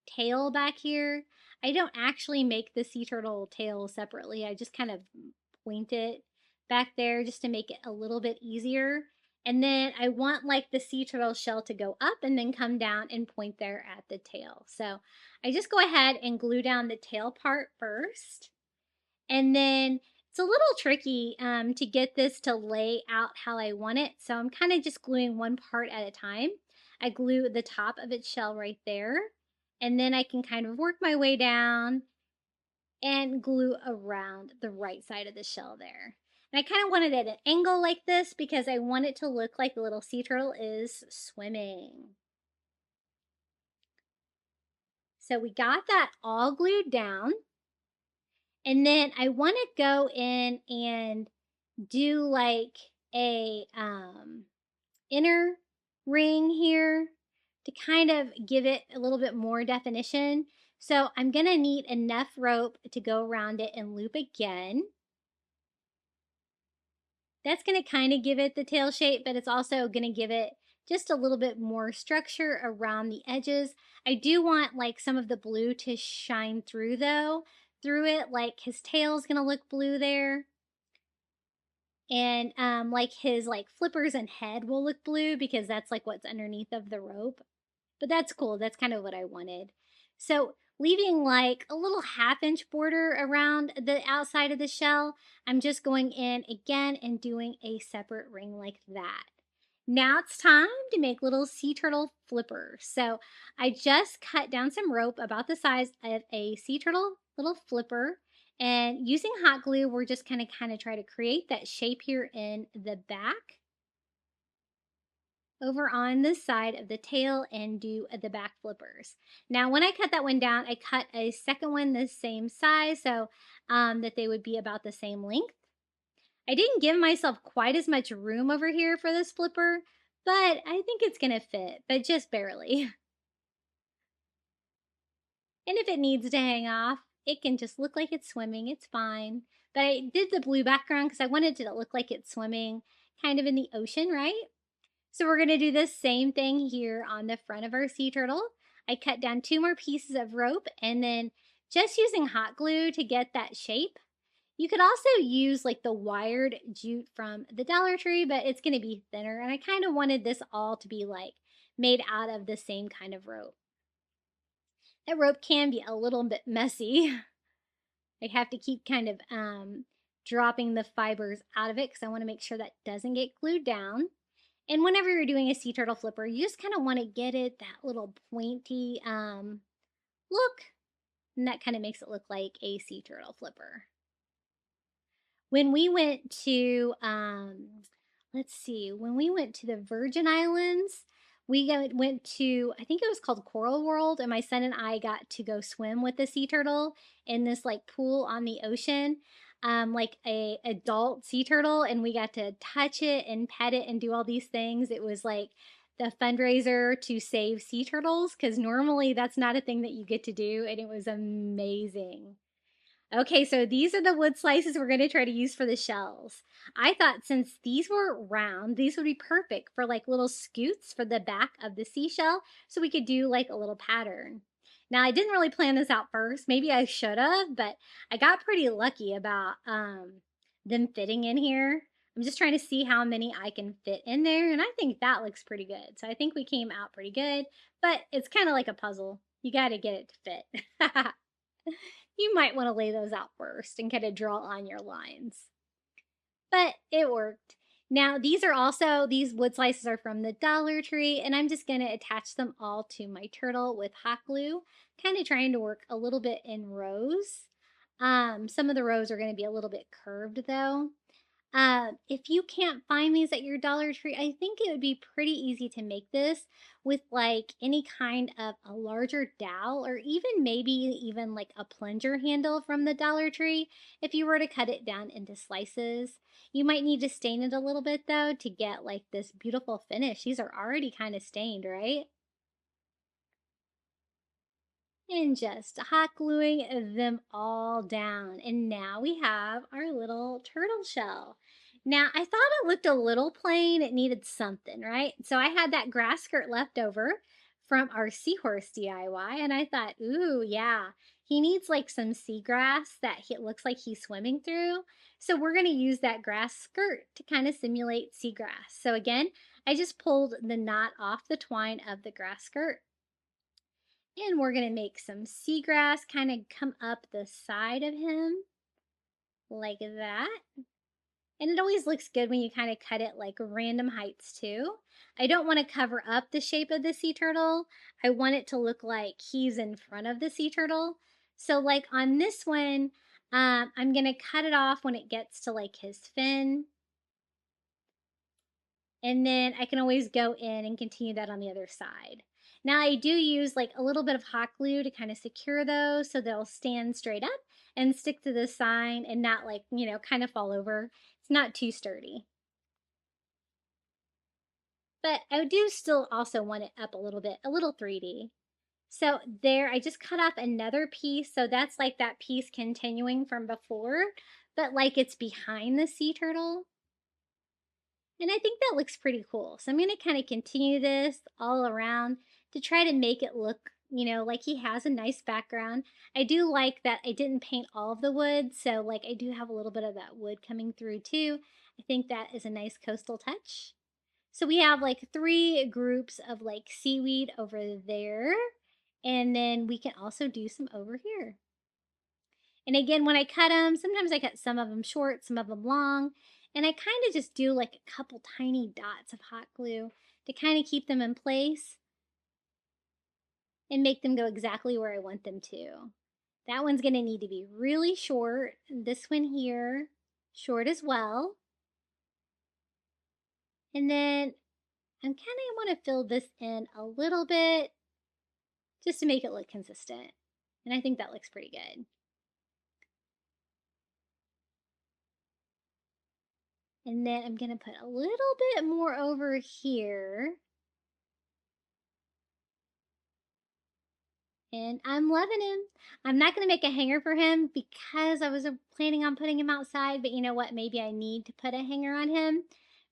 tail back here. I don't actually make the sea turtle tail separately. I just kind of point it back there just to make it a little bit easier. And then I want like the sea turtle shell to go up and then come down and point there at the tail. So I just go ahead and glue down the tail part first. And then it's a little tricky to get this to lay out how I want it. So I'm kind of just gluing one part at a time. I glue the top of its shell right there. And then I can kind of work my way down and glue around the right side of the shell there. And I kind of wanted it at an angle like this because I want it to look like the little sea turtle is swimming. So we got that all glued down. And then I want to go in and do like a inner ring here to kind of give it a little bit more definition. So I'm going to need enough rope to go around it and loop again. That's going to kind of give it the tail shape, but it's also going to give it just a little bit more structure around the edges. I do want like some of the blue to shine through though, through it, like his tail's going to look blue there. And like his like flippers and head will look blue because that's like what's underneath of the rope. But that's cool. That's kind of what I wanted. So leaving like a little 1/2-inch border around the outside of the shell, I'm just going in again and doing a separate ring like that. Now it's time to make little sea turtle flippers. So I just cut down some rope about the size of a sea turtle little flipper. And using hot glue, we're just kind of try to create that shape here in the back over on the side of the tail and do the back flippers. Now when I cut that one down, I cut a second one the same size so that they would be about the same length. I didn't give myself quite as much room over here for this flipper, but I think it's gonna fit, but just barely. And if it needs to hang off, it can just look like it's swimming, it's fine. But I did the blue background because I wanted it to look like it's swimming kind of in the ocean, right? So we're gonna do the same thing here on the front of our sea turtle. I cut down 2 more pieces of rope and then just using hot glue to get that shape. You could also use like the wired jute from the Dollar Tree, but it's gonna be thinner. And I kind of wanted this all to be like made out of the same kind of rope. That rope can be a little bit messy. I have to keep kind of dropping the fibers out of it because I want to make sure that doesn't get glued down. And whenever you're doing a sea turtle flipper, you just kind of want to get it that little pointy look, and that kind of makes it look like a sea turtle flipper. When we went to, let's see, when we went to the Virgin Islands, we went to, I think it was called Coral World, and my son and I got to go swim with the sea turtle in this like pool on the ocean, like a adult sea turtle, and we got to touch it and pet it and do all these things. It was like the fundraiser to save sea turtles, because normally that's not a thing that you get to do, and it was amazing. Okay, so these are the wood slices we're going to try to use for the shells. I thought since these were round, these would be perfect for like little scoots for the back of the seashell, so we could do like a little pattern. Now, I didn't really plan this out first. Maybe I should have, but I got pretty lucky about them fitting in here. I'm just trying to see how many I can fit in there, and I think that looks pretty good. So I think we came out pretty good, but it's kind of like a puzzle. You got to get it to fit. You might want to lay those out first and kind of draw on your lines. But it worked. Now, these wood slices are from the Dollar Tree, and I'm just going to attach them all to my turtle with hot glue, kind of trying to work a little bit in rows. Some of the rows are going to be a little bit curved, though. If you can't find these at your Dollar Tree, I think it would be pretty easy to make this with like any kind of a larger dowel, or even maybe even like a plunger handle from the Dollar Tree if you were to cut it down into slices. You might need to stain it a little bit though to get like this beautiful finish. These are already kind of stained, right? And just hot gluing them all down. And now we have our little turtle shell. Now, I thought it looked a little plain. It needed something, right? So I had that grass skirt left over from our seahorse DIY, and I thought, ooh, yeah, he needs like some seagrass that looks like he's swimming through. So we're going to use that grass skirt to kind of simulate seagrass. So again, I just pulled the knot off the twine of the grass skirt. And we're going to make some seagrass kind of come up the side of him like that. And it always looks good when you kind of cut it like random heights too. I don't want to cover up the shape of the sea turtle. I want it to look like he's in front of the sea turtle. So like on this one, I'm going to cut it off when it gets to like his fin. And then I can always go in and continue that on the other side. Now I do use like a little bit of hot glue to kind of secure those so they'll stand straight up and stick to the sign and not like, kind of fall over. It's not too sturdy. But I do still also want it up a little bit, a little 3D. So there, I just cut off another piece. So that's like that piece continuing from before, but like it's behind the sea turtle. And I think that looks pretty cool. So I'm going to kind of continue this all around to try to make it look, like he has a nice background. I do like that I didn't paint all of the wood, so like I do have a little bit of that wood coming through too. I think that is a nice coastal touch. So we have like 3 groups of like seaweed over there, and then we can also do some over here. And again, when I cut them, sometimes I cut some of them short, some of them long, and I kind of just do like a couple tiny dots of hot glue to kind of keep them in place and make them go exactly where I want them to. That one's going to need to be really short. This one here, short as well. And then I kind of want to fill this in a little bit just to make it look consistent. And I think that looks pretty good. And then I'm going to put a little bit more over here. And I'm loving him. I'm not going to make a hanger for him because I was planning on putting him outside. But you know what? Maybe I need to put a hanger on him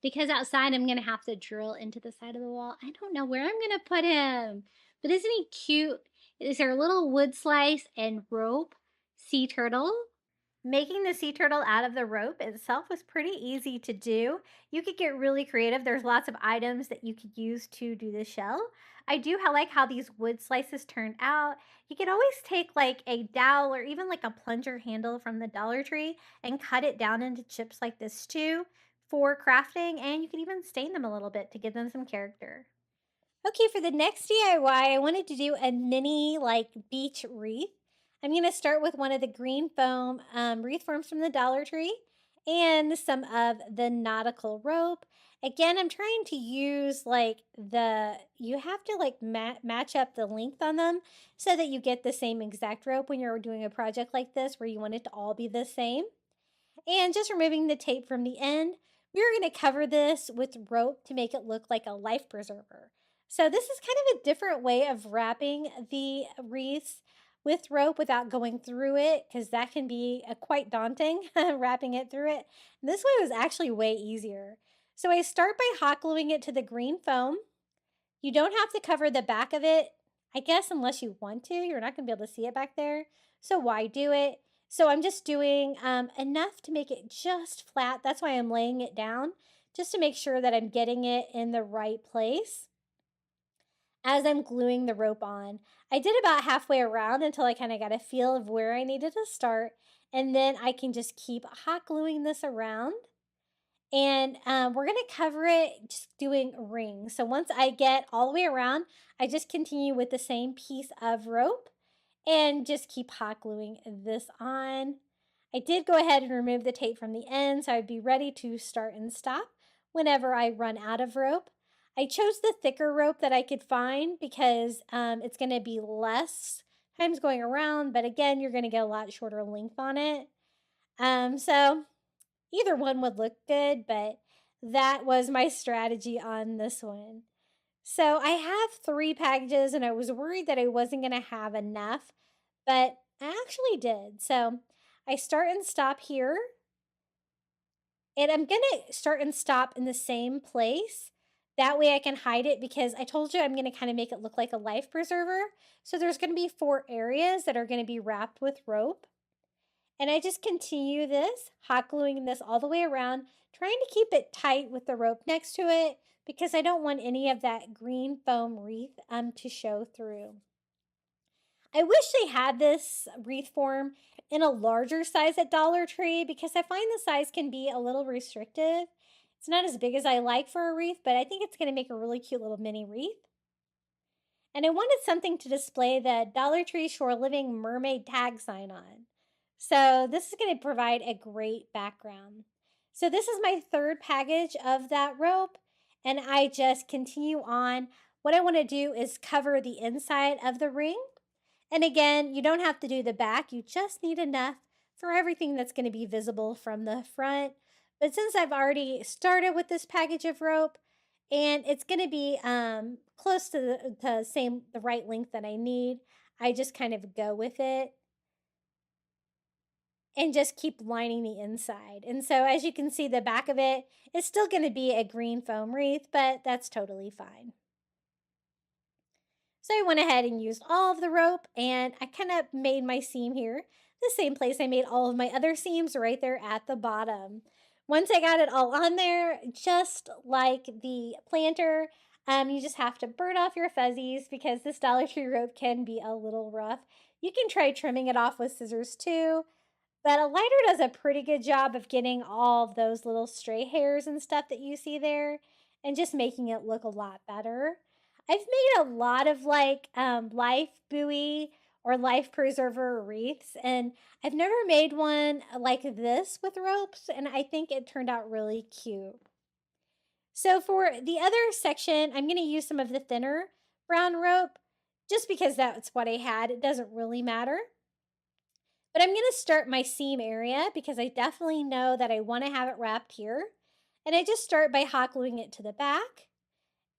because outside I'm going to have to drill into the side of the wall. I don't know where I'm going to put him. But isn't he cute? Is there a little wood slice and rope sea turtle? Making the sea turtle out of the rope itself was pretty easy to do. You could get really creative. There's lots of items that you could use to do the shell. I do like how these wood slices turned out. You could always take like a dowel or even like a plunger handle from the Dollar Tree and cut it down into chips like this too for crafting, and you can even stain them a little bit to give them some character. Okay, for the next DIY, I wanted to do a mini like beach wreath. I'm going to start with one of the green foam wreath forms from the Dollar Tree and some of the nautical rope. Again, I'm trying to use like you have to like match up the length on them so that you get the same exact rope when you're doing a project like this where you want it to all be the same. And just removing the tape from the end, we're going to cover this with rope to make it look like a life preserver. So this is kind of a different way of wrapping the wreaths with rope without going through it, because that can be quite daunting, wrapping it through it. And this way was actually way easier. So I start by hot gluing it to the green foam. You don't have to cover the back of it, I guess, unless you want to. You're not going to be able to see it back there. So why do it? So I'm just doing enough to make it just flat. That's why I'm laying it down, just to make sure that I'm getting it in the right place as I'm gluing the rope on. I did about halfway around until I kind of got a feel of where I needed to start. And then I can just keep hot gluing this around. And we're going to cover it just doing rings. So once I get all the way around, I just continue with the same piece of rope and just keep hot gluing this on. I did go ahead and remove the tape from the end, so I'd be ready to start and stop whenever I run out of rope. I chose the thicker rope that I could find because it's going to be less times going around, but again, you're going to get a lot shorter length on it. So either one would look good, but that was my strategy on this one. So I have 3 packages and I was worried that I wasn't going to have enough, but I actually did. So I start and stop here. And I'm going to start and stop in the same place. That way I can hide it, because I told you I'm going to kind of make it look like a life preserver. So there's going to be 4 areas that are going to be wrapped with rope. And I just continue this, hot gluing this all the way around, trying to keep it tight with the rope next to it, because I don't want any of that green foam wreath to show through. I wish they had this wreath form in a larger size at Dollar Tree, because I find the size can be a little restrictive. It's not as big as I like for a wreath, but I think it's going to make a really cute little mini wreath. And I wanted something to display the Dollar Tree Shore Living Mermaid tag sign on. So this is going to provide a great background. So this is my 3rd package of that rope, and I just continue on. What I want to do is cover the inside of the ring. And again, you don't have to do the back. You just need enough for everything that's going to be visible from the front. But since I've already started with this package of rope, and it's going to be close to the right length that I need, I just kind of go with it and just keep lining the inside. And so as you can see, the back of it is still going to be a green foam wreath, but that's totally fine. So I went ahead and used all of the rope, and I kind of made my seam here the same place I made all of my other seams, right there at the bottom. Once I got it all on there, just like the planter, you just have to burn off your fuzzies, because this Dollar Tree rope can be a little rough. You can try trimming it off with scissors too, but a lighter does a pretty good job of getting all of those little stray hairs and stuff that you see there and just making it look a lot better. I've made a lot of like life buoy or life preserver wreaths, and I've never made one like this with ropes, and I think it turned out really cute. So for the other section, I'm going to use some of the thinner brown rope just because that's what I had. It doesn't really matter. But I'm going to start my seam area because I definitely know that I want to have it wrapped here. And I just start by hot gluing it to the back.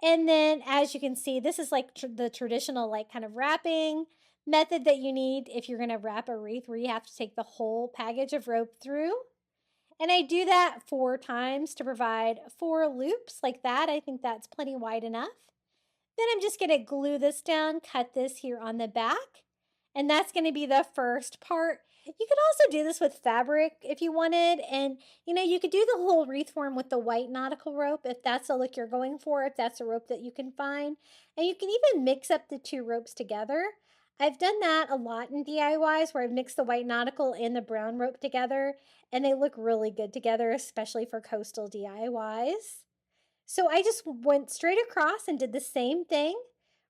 And then as you can see, this is like the traditional like kind of wrapping method that you need if you're going to wrap a wreath, where you have to take the whole package of rope through. And I do that 4 times to provide 4 loops like that. I think that's plenty wide enough. Then I'm just going to glue this down, cut this here on the back. And that's going to be the first part. You could also do this with fabric if you wanted. And, you could do the whole wreath form with the white nautical rope if that's the look you're going for, if that's a rope that you can find. And you can even mix up the two ropes together. I've done that a lot in DIYs where I've mixed the white nautical and the brown rope together, and they look really good together, especially for coastal DIYs. So I just went straight across and did the same thing,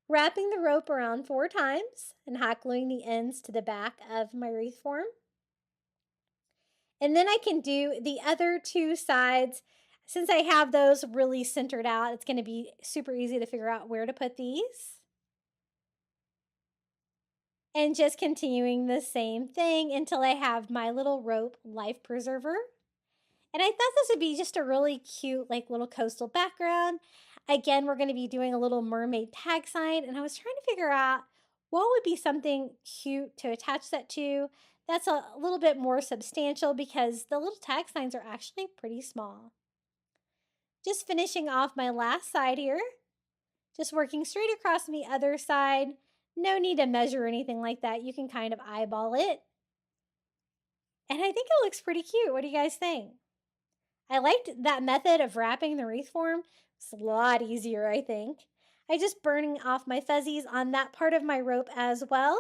wrapping the rope around 4 times and hot gluing the ends to the back of my wreath form. And then I can do the other 2 sides. Since I have those really centered out, it's going to be super easy to figure out where to put these. And just continuing the same thing until I have my little rope life preserver. And I thought this would be just a really cute, like, little coastal background. Again, we're going to be doing a little mermaid tag sign, and I was trying to figure out what would be something cute to attach that to. That's a little bit more substantial because the little tag signs are actually pretty small. Just finishing off my last side here. Just working straight across the other side. No need to measure or anything like that. You can kind of eyeball it. And I think it looks pretty cute. What do you guys think? I liked that method of wrapping the wreath form. It's a lot easier, I think. I just burning off my fuzzies on that part of my rope as well.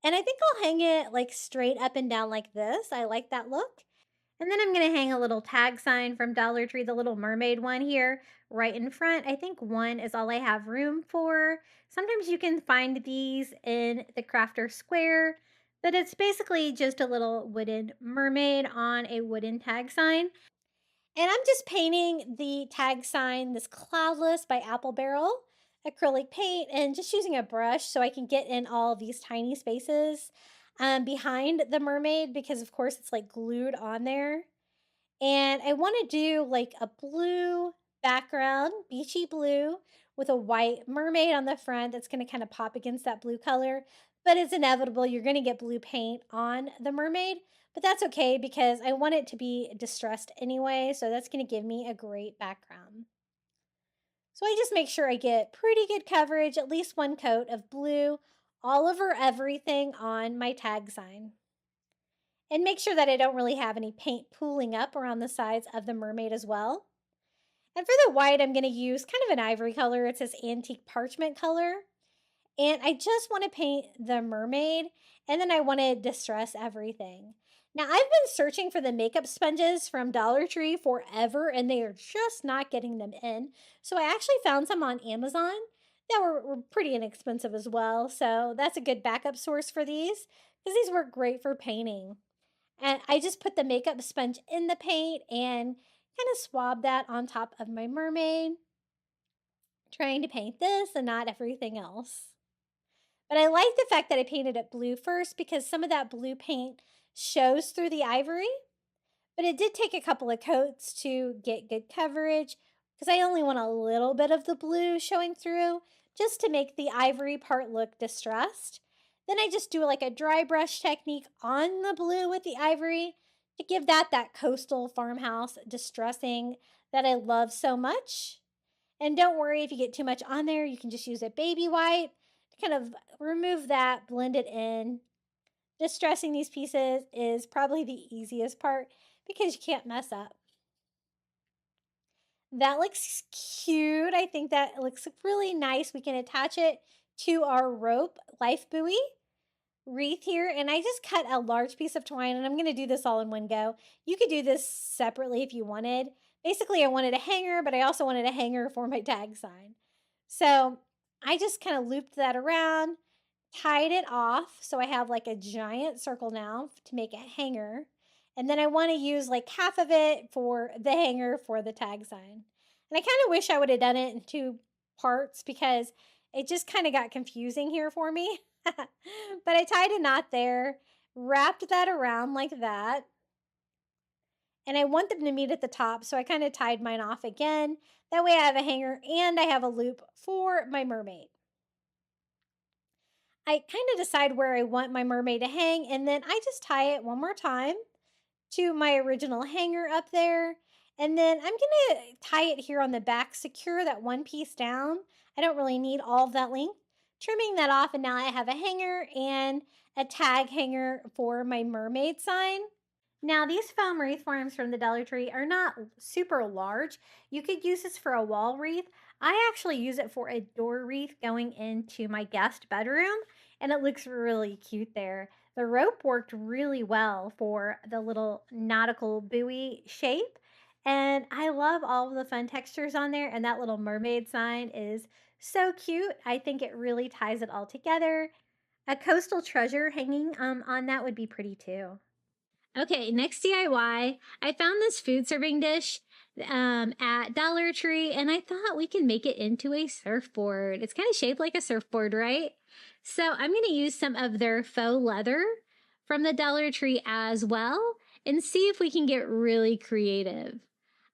And I think I'll hang it like straight up and down like this. I like that look. And then I'm going to hang a little tag sign from Dollar Tree, the little mermaid one here, right in front. I think one is all I have room for. Sometimes you can find these in the crafter square, but it's basically just a little wooden mermaid on a wooden tag sign. And I'm just painting the tag sign, this Cloudless by Apple Barrel acrylic paint, and just using a brush so I can get in all these tiny spaces behind the mermaid because, of course, it's like glued on there. And I want to do like a blue background, beachy blue, with a white mermaid on the front that's going to kind of pop against that blue color. But it's inevitable you're going to get blue paint on the mermaid. But that's okay because I want it to be distressed anyway. So that's going to give me a great background. So I just make sure I get pretty good coverage, at least one coat of blue all over everything on my tag sign. And make sure that I don't really have any paint pooling up around the sides of the mermaid as well. And for the white, I'm going to use kind of an ivory color. It's this antique parchment color. And I just want to paint the mermaid, and then I want to distress everything. Now, I've been searching for the makeup sponges from Dollar Tree forever, and they are just not getting them in. So I actually found some on Amazon that were pretty inexpensive as well. So that's a good backup source for these because these work great for painting. And I just put the makeup sponge in the paint and kind of swab that on top of my mermaid, trying to paint this and not everything else. But I like the fact that I painted it blue first because some of that blue paint shows through the ivory. But it did take a couple of coats to get good coverage because I only want a little bit of the blue showing through just to make the ivory part look distressed. Then I just do like a dry brush technique on the blue with the ivory to give that coastal farmhouse distressing that I love so much. And don't worry if you get too much on there, you can just use a baby wipe to kind of remove that, blend it in. Distressing these pieces is probably the easiest part because you can't mess up. That looks cute. I think that looks really nice. We can attach it to our rope life buoy wreath here, and I just cut a large piece of twine, and I'm going to do this all in one go. You could do this separately if you wanted. Basically, I wanted a hanger, but I also wanted a hanger for my tag sign. So I just kind of looped that around, tied it off, so I have like a giant circle now to make a hanger. And then I want to use like half of it for the hanger for the tag sign. And I kind of wish I would have done it in 2 parts because it just kind of got confusing here for me. But I tied a knot there, wrapped that around like that. And I want them to meet at the top, so I kind of tied mine off again. That way I have a hanger and I have a loop for my mermaid. I kind of decide where I want my mermaid to hang, and then I just tie it one more time to my original hanger up there. And then I'm going to tie it here on the back, secure that one piece down. I don't really need all of that length. Trimming that off, and now I have a hanger and a tag hanger for my mermaid sign. Now, these foam wreath forms from the Dollar Tree are not super large. You could use this for a wall wreath. I actually use it for a door wreath going into my guest bedroom, and it looks really cute there. The rope worked really well for the little nautical buoy shape, and I love all of the fun textures on there, and that little mermaid sign is so cute. I think it really ties it all together. A coastal treasure hanging on that would be pretty too. Okay, next DIY, I found this food serving dish at Dollar Tree, and I thought we can make it into a surfboard. It's kind of shaped like a surfboard, right? So I'm going to use some of their faux leather from the Dollar Tree as well and see if we can get really creative.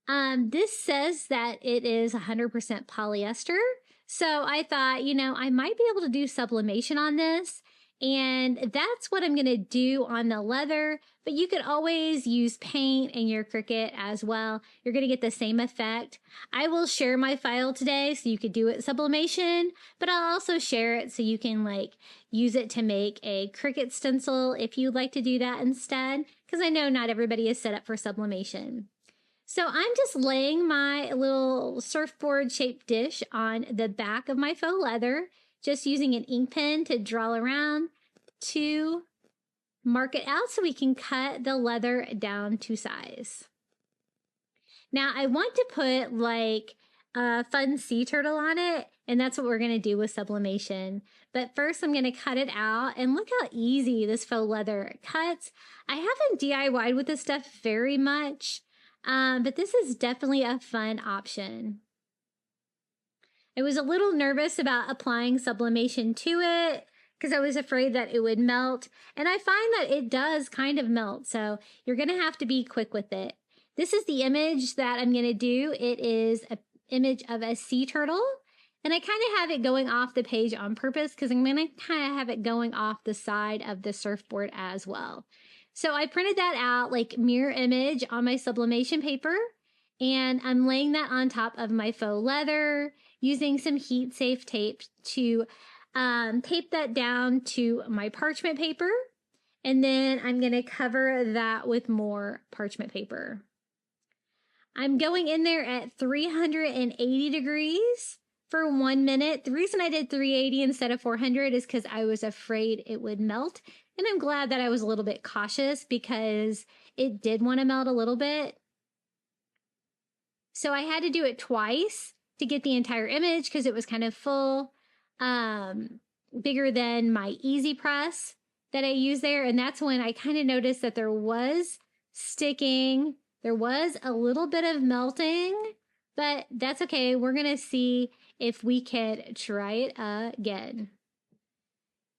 This says that it is 100% polyester. So I thought, I might be able to do sublimation on this. And that's what I'm going to do on the leather, but you could always use paint in your Cricut as well. You're going to get the same effect. I will share my file today so you could do it sublimation, but I'll also share it so you can use it to make a Cricut stencil if you'd like to do that instead, because I know not everybody is set up for sublimation. So I'm just laying my little surfboard shaped dish on the back of my faux leather, just using an ink pen to draw around to mark it out so we can cut the leather down to size. Now I want to put a fun sea turtle on it, and that's what we're going to do with sublimation. But first I'm going to cut it out, and look how easy this faux leather cuts. I haven't DIY'd with this stuff very much, but this is definitely a fun option. I was a little nervous about applying sublimation to it because I was afraid that it would melt, and I find that it does kind of melt, so you're going to have to be quick with it. This is the image that I'm going to do. It is an image of a sea turtle, and I kind of have it going off the page on purpose because I'm going to kind of have it going off the side of the surfboard as well. So I printed that out mirror image on my sublimation paper, and I'm laying that on top of my faux leather, using some heat safe tape to tape that down to my parchment paper. And then I'm going to cover that with more parchment paper. I'm going in there at 380 degrees for 1 minute. The reason I did 380 instead of 400 is because I was afraid it would melt. And I'm glad that I was a little bit cautious because it did want to melt a little bit. So I had to do it twice to get the entire image because it was kind of full, bigger than my easy press that I used there. And that's when I kind of noticed that there was sticking. There was a little bit of melting, but that's okay. We're going to see if we can try it again.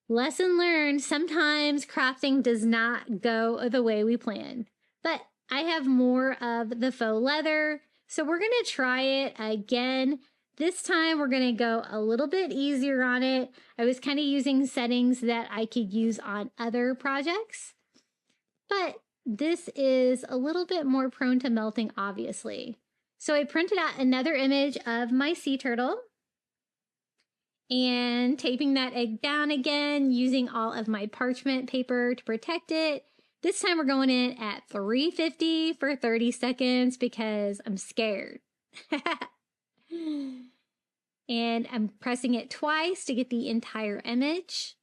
Lesson learned, sometimes crafting does not go the way we plan, but I have more of the faux leather. So we're going to try it again. This time we're going to go a little bit easier on it. I was kind of using settings that I could use on other projects, but this is a little bit more prone to melting, obviously. So I printed out another image of my sea turtle and taping that egg down again, using all of my parchment paper to protect it. This time we're going in at 350 for 30 seconds because I'm scared. And I'm pressing it twice to get the entire image.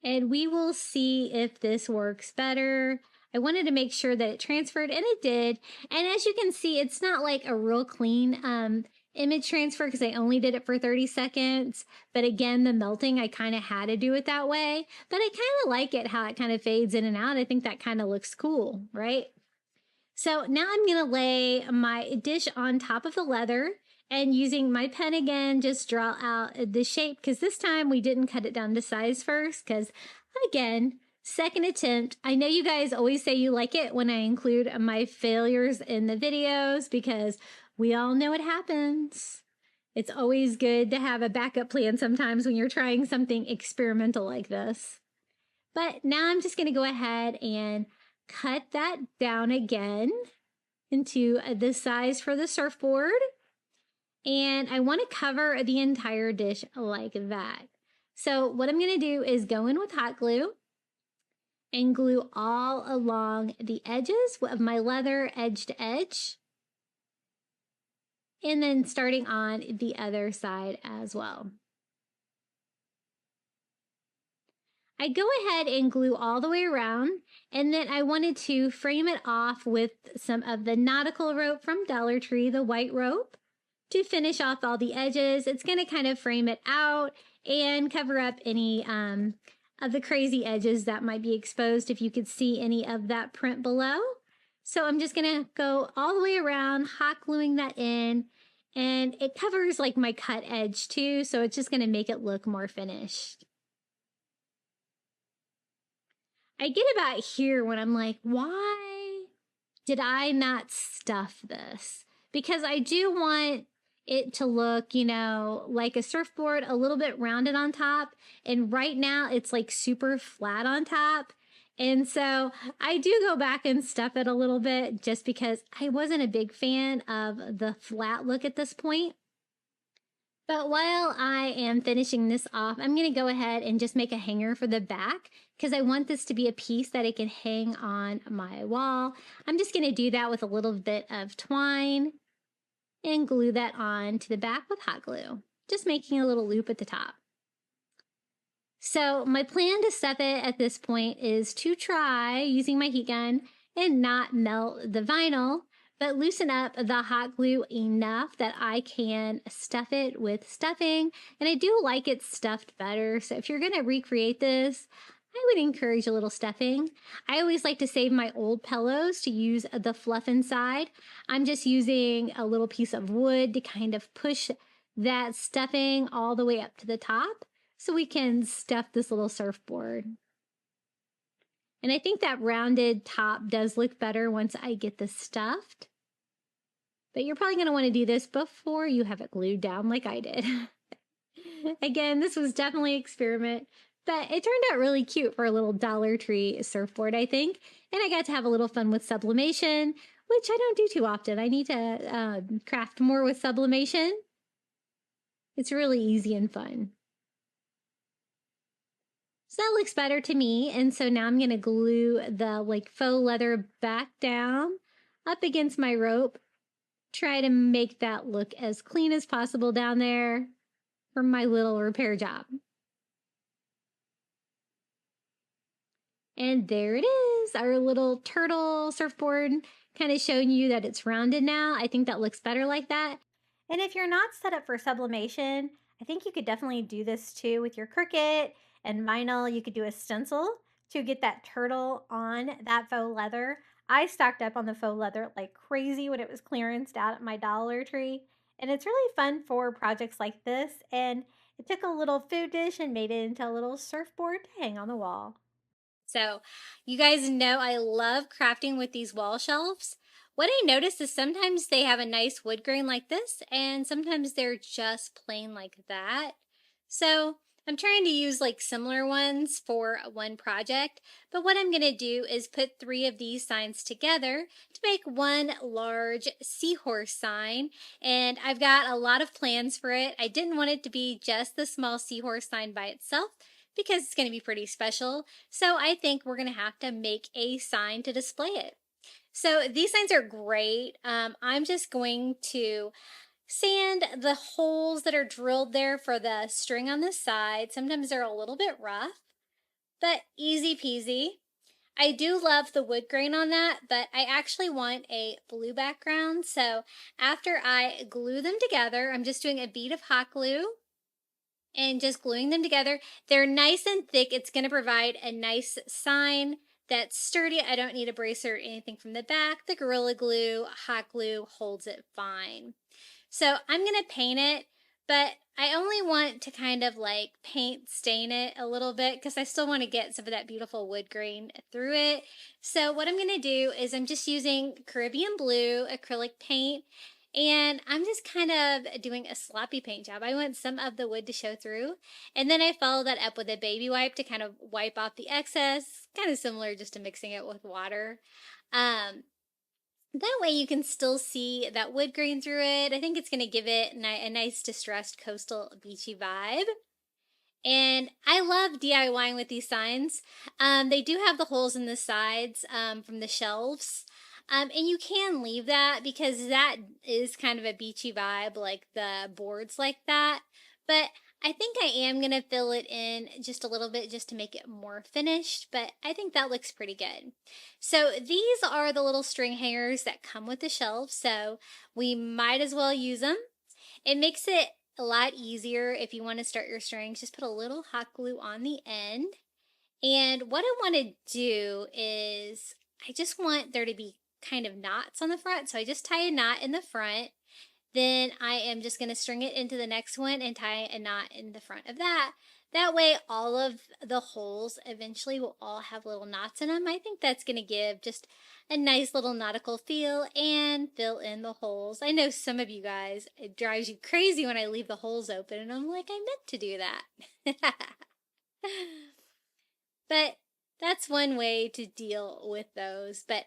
And we will see if this works better. I wanted to make sure that it transferred, and it did. And as you can see, it's not like a real clean image transfer because I only did it for 30 seconds. But again, the melting, I kind of had to do it that way. But I kind of like it how it kind of fades in and out. I think that kind of looks cool, right? So now I'm going to lay my dish on top of the leather and using my pen again, just draw out the shape because this time we didn't cut it down to size first because, again, second attempt. I know you guys always say you like it when I include my failures in the videos because we all know it happens. It's always good to have a backup plan sometimes when you're trying something experimental like this. But now I'm just going to go ahead and cut that down again into the size for the surfboard. And I want to cover the entire dish like that. So what I'm going to do is go in with hot glue and glue all along the edges of my leather edge to edge. And then starting on the other side as well. I go ahead and glue all the way around, and then I wanted to frame it off with some of the nautical rope from Dollar Tree, the white rope, to finish off all the edges. It's going to kind of frame it out and cover up any of the crazy edges that might be exposed if you could see any of that print below. So I'm just going to go all the way around, hot gluing that in, and it covers like my cut edge too, so it's just going to make it look more finished. I get about here when I'm like, why did I not stuff this? Because I do want it to look, you know, like a surfboard, a little bit rounded on top. And right now it's like super flat on top. And so I do go back and stuff it a little bit just because I wasn't a big fan of the flat look at this point. But while I am finishing this off, I'm going to go ahead and just make a hanger for the back because I want this to be a piece that I can hang on my wall. I'm just going to do that with a little bit of twine and glue that on to the back with hot glue, just making a little loop at the top. So my plan to stuff it at this point is to try using my heat gun and not melt the vinyl, but loosen up the hot glue enough that I can stuff it with stuffing. And I do like it stuffed better. So if you're going to recreate this, I would encourage a little stuffing. I always like to save my old pillows to use the fluff inside. I'm just using a little piece of wood to kind of push that stuffing all the way up to the top so we can stuff this little surfboard. And I think that rounded top does look better once I get this stuffed. But you're probably going to want to do this before you have it glued down like I did. Again, this was definitely an experiment, but it turned out really cute for a little Dollar Tree surfboard, I think. And I got to have a little fun with sublimation, which I don't do too often. I need to craft more with sublimation. It's really easy and fun. So that looks better to me. And so now I'm going to glue the like faux leather back down up against my rope. Try to make that look as clean as possible down there for my little repair job. And there it is, our little turtle surfboard, kind of showing you that it's rounded now. I think that looks better like that. And if you're not set up for sublimation, I think you could definitely do this too with your Cricut and vinyl. You could do a stencil to get that turtle on that faux leather. I stocked up on the faux leather like crazy when it was clearanced out at my Dollar Tree. And it's really fun for projects like this. And it took a little food dish and made it into a little surfboard to hang on the wall. So you guys know I love crafting with these wall shelves. What I noticed is sometimes they have a nice wood grain like this, and sometimes they're just plain like that. So I'm trying to use like similar ones for one project, but what I'm going to do is put 3 of these signs together to make one large seahorse sign, and I've got a lot of plans for it. I didn't want it to be just the small seahorse sign by itself, because it's going to be pretty special. So I think we're going to have to make a sign to display it. So these signs are great. I'm just going to sand the holes that are drilled there for the string on the side. Sometimes they're a little bit rough, but easy peasy. I do love the wood grain on that, but I actually want a blue background. So after I glue them together, I'm just doing a bead of hot glue and just gluing them together. They're nice and thick. It's going to provide a nice sign that's sturdy. I don't need a bracer or anything from the back. The Gorilla Glue, hot glue holds it fine. So I'm going to paint it, but I only want to kind of like paint stain it a little bit because I still want to get some of that beautiful wood grain through it. So what I'm going to do is I'm just using Caribbean blue acrylic paint, and I'm just kind of doing a sloppy paint job. I want some of the wood to show through. And then I follow that up with a baby wipe to kind of wipe off the excess. Kind of similar just to mixing it with water. That way you can still see that wood grain through it. I think it's going to give it a nice distressed coastal beachy vibe. And I love DIYing with these signs. They do have the holes in the sides from the shelves. And you can leave that because that is kind of a beachy vibe, like the boards like that. But I think I am going to fill it in just a little bit just to make it more finished, but I think that looks pretty good. So these are the little string hangers that come with the shelves, so we might as well use them. It makes it a lot easier if you want to start your strings. Just put a little hot glue on the end. And what I want to do is I just want there to be kind of knots on the front. So I just tie a knot in the front. Then I am just going to string it into the next one and tie a knot in the front of that. That way all of the holes eventually will all have little knots in them. I think that's going to give just a nice little nautical feel and fill in the holes. I know some of you guys, it drives you crazy when I leave the holes open, and I'm like, I meant to do that. But that's one way to deal with those. But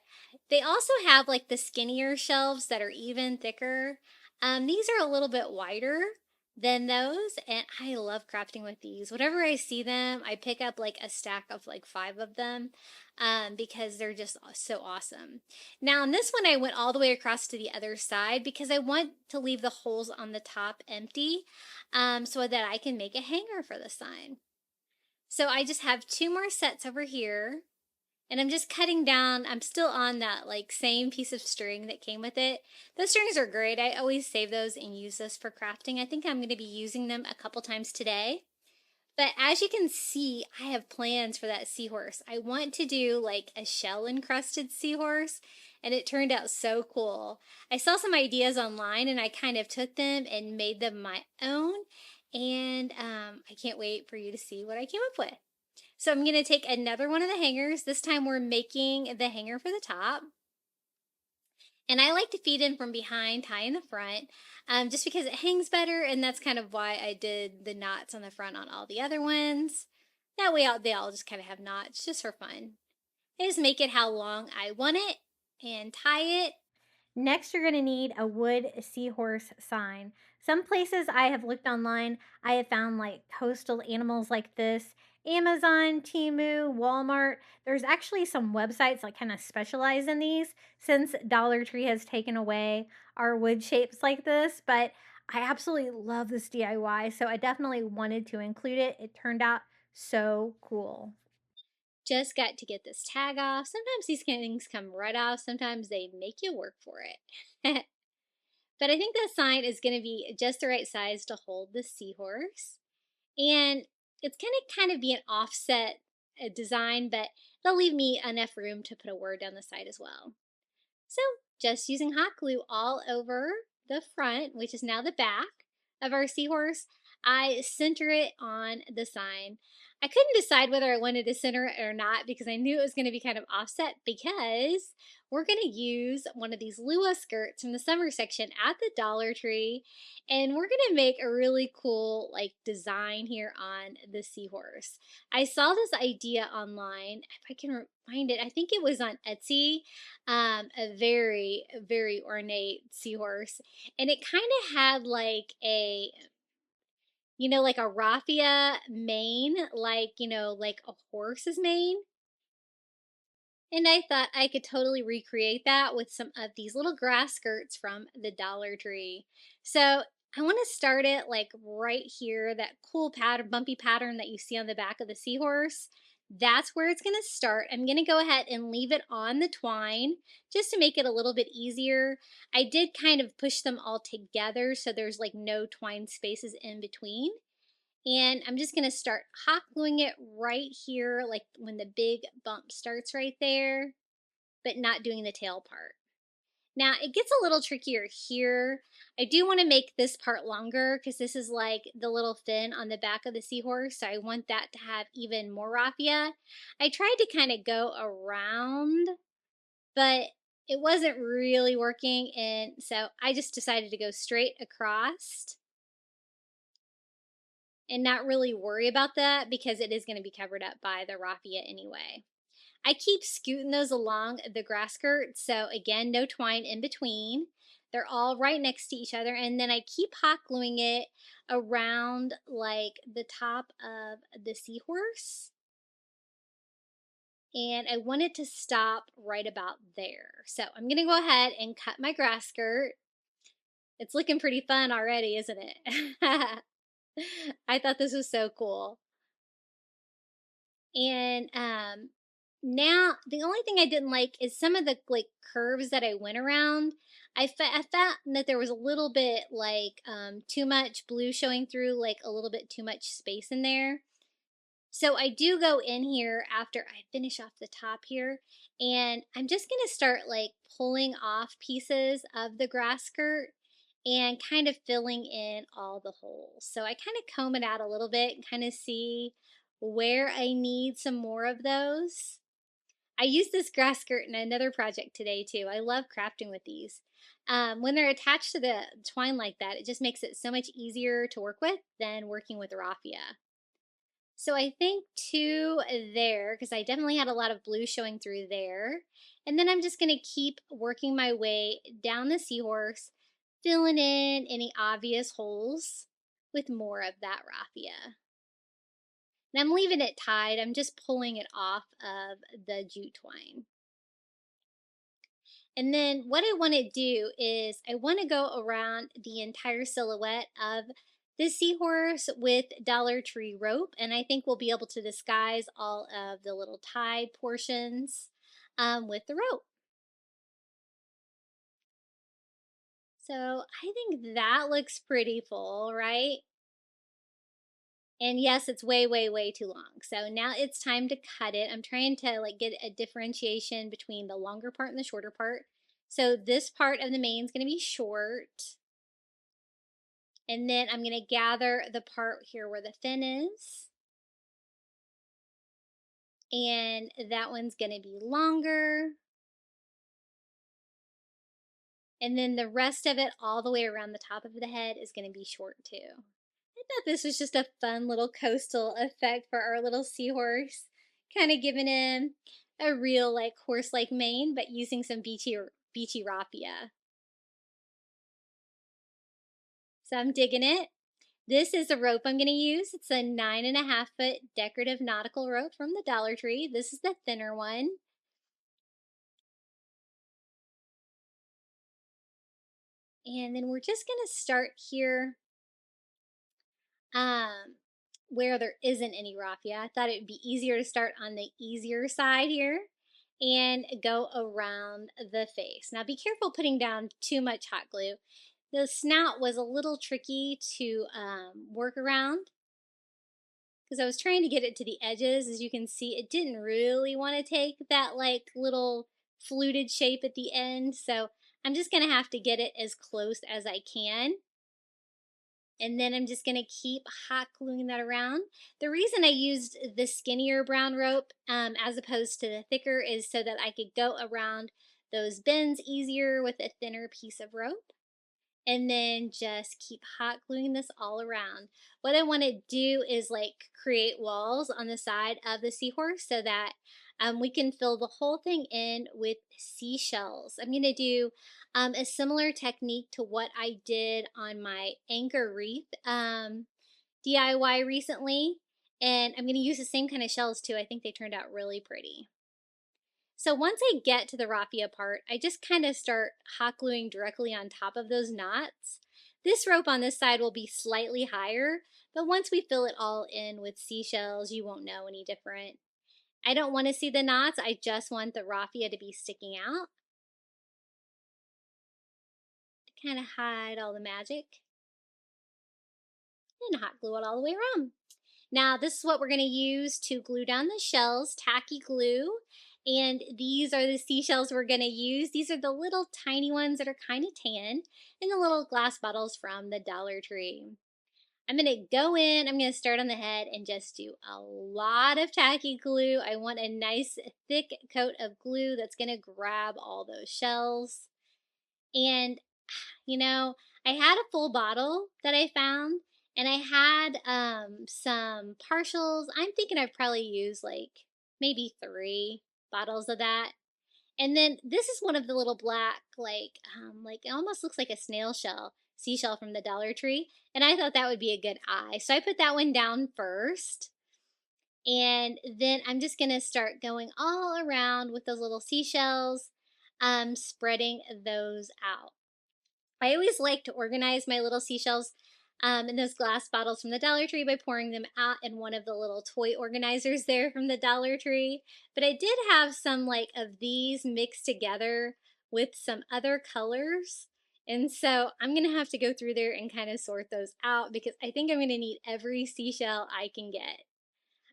they also have like the skinnier shelves that are even thicker. These are a little bit wider than those, and I love crafting with these. Whenever I see them, I pick up like a stack of like 5 of them because they're just so awesome. Now on this one, I went all the way across to the other side because I want to leave the holes on the top empty so that I can make a hanger for the sign. So I just have 2 more sets over here. And I'm just cutting down, I'm still on that like same piece of string that came with it. Those strings are great. I always save those and use this for crafting. I think I'm going to be using them a couple times today. But as you can see, I have plans for that seahorse. I want to do like a shell-encrusted seahorse, and it turned out so cool. I saw some ideas online and I kind of took them and made them my own. And I can't wait for you to see what I came up with. So I'm going to take another one of the hangers. This time we're making the hanger for the top. And I like to feed in from behind, tie in the front, just because it hangs better, and that's kind of why I did the knots on the front on all the other ones. That way they all just kind of have knots, just for fun. I just make it how long I want it and tie it. Next, you're going to need a wood seahorse sign. Some places I have looked online, I have found like coastal animals like this. Amazon, Temu, Walmart. There's actually some websites that kind of specialize in these since Dollar Tree has taken away our wood shapes like this. But I absolutely love this DIY, so I definitely wanted to include it. It turned out so cool. Just got to get this tag off. Sometimes these things come right off. Sometimes they make you work for it. But I think the sign is going to be just the right size to hold the seahorse. And it's going to kind of be an offset design, but they'll leave me enough room to put a word down the side as well. So just using hot glue all over the front, which is now the back of our seahorse, I center it on the sign. I couldn't decide whether I wanted to center it or not because I knew it was going to be kind of offset, because we're going to use one of these Lua skirts from the summer section at the Dollar Tree, and we're going to make a really cool like design here on the seahorse. I saw this idea online. If I can find it, I think it was on Etsy. A very, very ornate seahorse, and it kind of had like a, like a raffia mane, like, like a horse's mane. And I thought I could totally recreate that with some of these little grass skirts from the Dollar Tree. So I want to start it like right here, that cool pattern, bumpy pattern that you see on the back of the seahorse. That's where it's going to start. I'm going to go ahead and leave it on the twine just to make it a little bit easier. I did kind of push them all together so there's like no twine spaces in between. And I'm just going to start hot gluing it right here, like when the big bump starts right there, but not doing the tail part. Now it gets a little trickier here. I do want to make this part longer because this is like the little fin on the back of the seahorse, so I want that to have even more raffia. I tried to kind of go around, but it wasn't really working, and so I just decided to go straight across and not really worry about that because it is going to be covered up by the raffia anyway. I keep scooting those along the grass skirt, so again, no twine in between. They're all right next to each other, and then I keep hot gluing it around like the top of the seahorse. And I want it to stop right about there. So I'm gonna go ahead and cut my grass skirt. It's looking pretty fun already, isn't it? I thought this was so cool. And now the only thing I didn't like is some of the like curves that I went around. I found that there was a little bit like too much blue showing through, like a little bit too much space in there. So I do go in here after I finish off the top here, and I'm just gonna start like pulling off pieces of the grass skirt and kind of filling in all the holes. So I kind of comb it out a little bit and kind of see where I need some more of those. I used this grass skirt in another project today too. I love crafting with these. When they're attached to the twine like that, it just makes it so much easier to work with than working with raffia. So I think 2 there, because I definitely had a lot of blue showing through there. And then I'm just going to keep working my way down the seahorse, filling in any obvious holes with more of that raffia. And I'm leaving it tied. I'm just pulling it off of the jute twine. And then what I want to do is I want to go around the entire silhouette of the seahorse with Dollar Tree rope, and I think we'll be able to disguise all of the little tied portions with the rope. So I think that looks pretty full, right? And yes, it's way, way, way too long. So now it's time to cut it. I'm trying to like get a differentiation between the longer part and the shorter part. So this part of the mane is going to be short. And then I'm going to gather the part here where the fin is. And that one's going to be longer. And then the rest of it all the way around the top of the head is going to be short too. I thought this was just a fun little coastal effect for our little seahorse. Kind of giving him a real like horse-like mane, but using some beachy raffia. So I'm digging it. This is the rope I'm going to use. It's a 9.5-foot decorative nautical rope from the Dollar Tree. This is the thinner one. And then we're just going to start here where there isn't any raffia. I thought it would be easier to start on the easier side here and go around the face. Now be careful putting down too much hot glue. The snout was a little tricky to work around because I was trying to get it to the edges. As you can see, it didn't really want to take that like little fluted shape at the end. So I'm just going to have to get it as close as I can. And then I'm just going to keep hot gluing that around. The reason I used the skinnier brown rope as opposed to the thicker is so that I could go around those bends easier with a thinner piece of rope. And then just keep hot gluing this all around. What I want to do is like create walls on the side of the seahorse so that we can fill the whole thing in with seashells. I'm going to do a similar technique to what I did on my anchor wreath DIY recently. And I'm going to use the same kind of shells too. I think they turned out really pretty. So once I get to the raffia part, I just kind of start hot gluing directly on top of those knots. This rope on this side will be slightly higher, but once we fill it all in with seashells, you won't know any different. I don't want to see the knots, I just want the raffia to be sticking out to kind of hide all the magic. And hot glue it all the way around. Now this is what we're going to use to glue down the shells, tacky glue. And these are the seashells we're going to use. These are the little tiny ones that are kind of tan in the little glass bottles from the Dollar Tree. I'm going to go in, I'm going to start on the head and just do a lot of tacky glue. I want a nice thick coat of glue that's going to grab all those shells. And, you know, I had a full bottle that I found. And I had some partials. I'm thinking I've probably used like maybe 3 bottles of that. And then this is one of the little black, like it almost looks like a seashell from the Dollar Tree. And I thought that would be a good eye. So I put that one down first. And then I'm just going to start going all around with those little seashells, spreading those out. I always like to organize my little seashells in those glass bottles from the Dollar Tree by pouring them out in one of the little toy organizers there from the Dollar Tree. But I did have some like of these mixed together with some other colors. And so I'm going to have to go through there and kind of sort those out because I think I'm going to need every seashell I can get.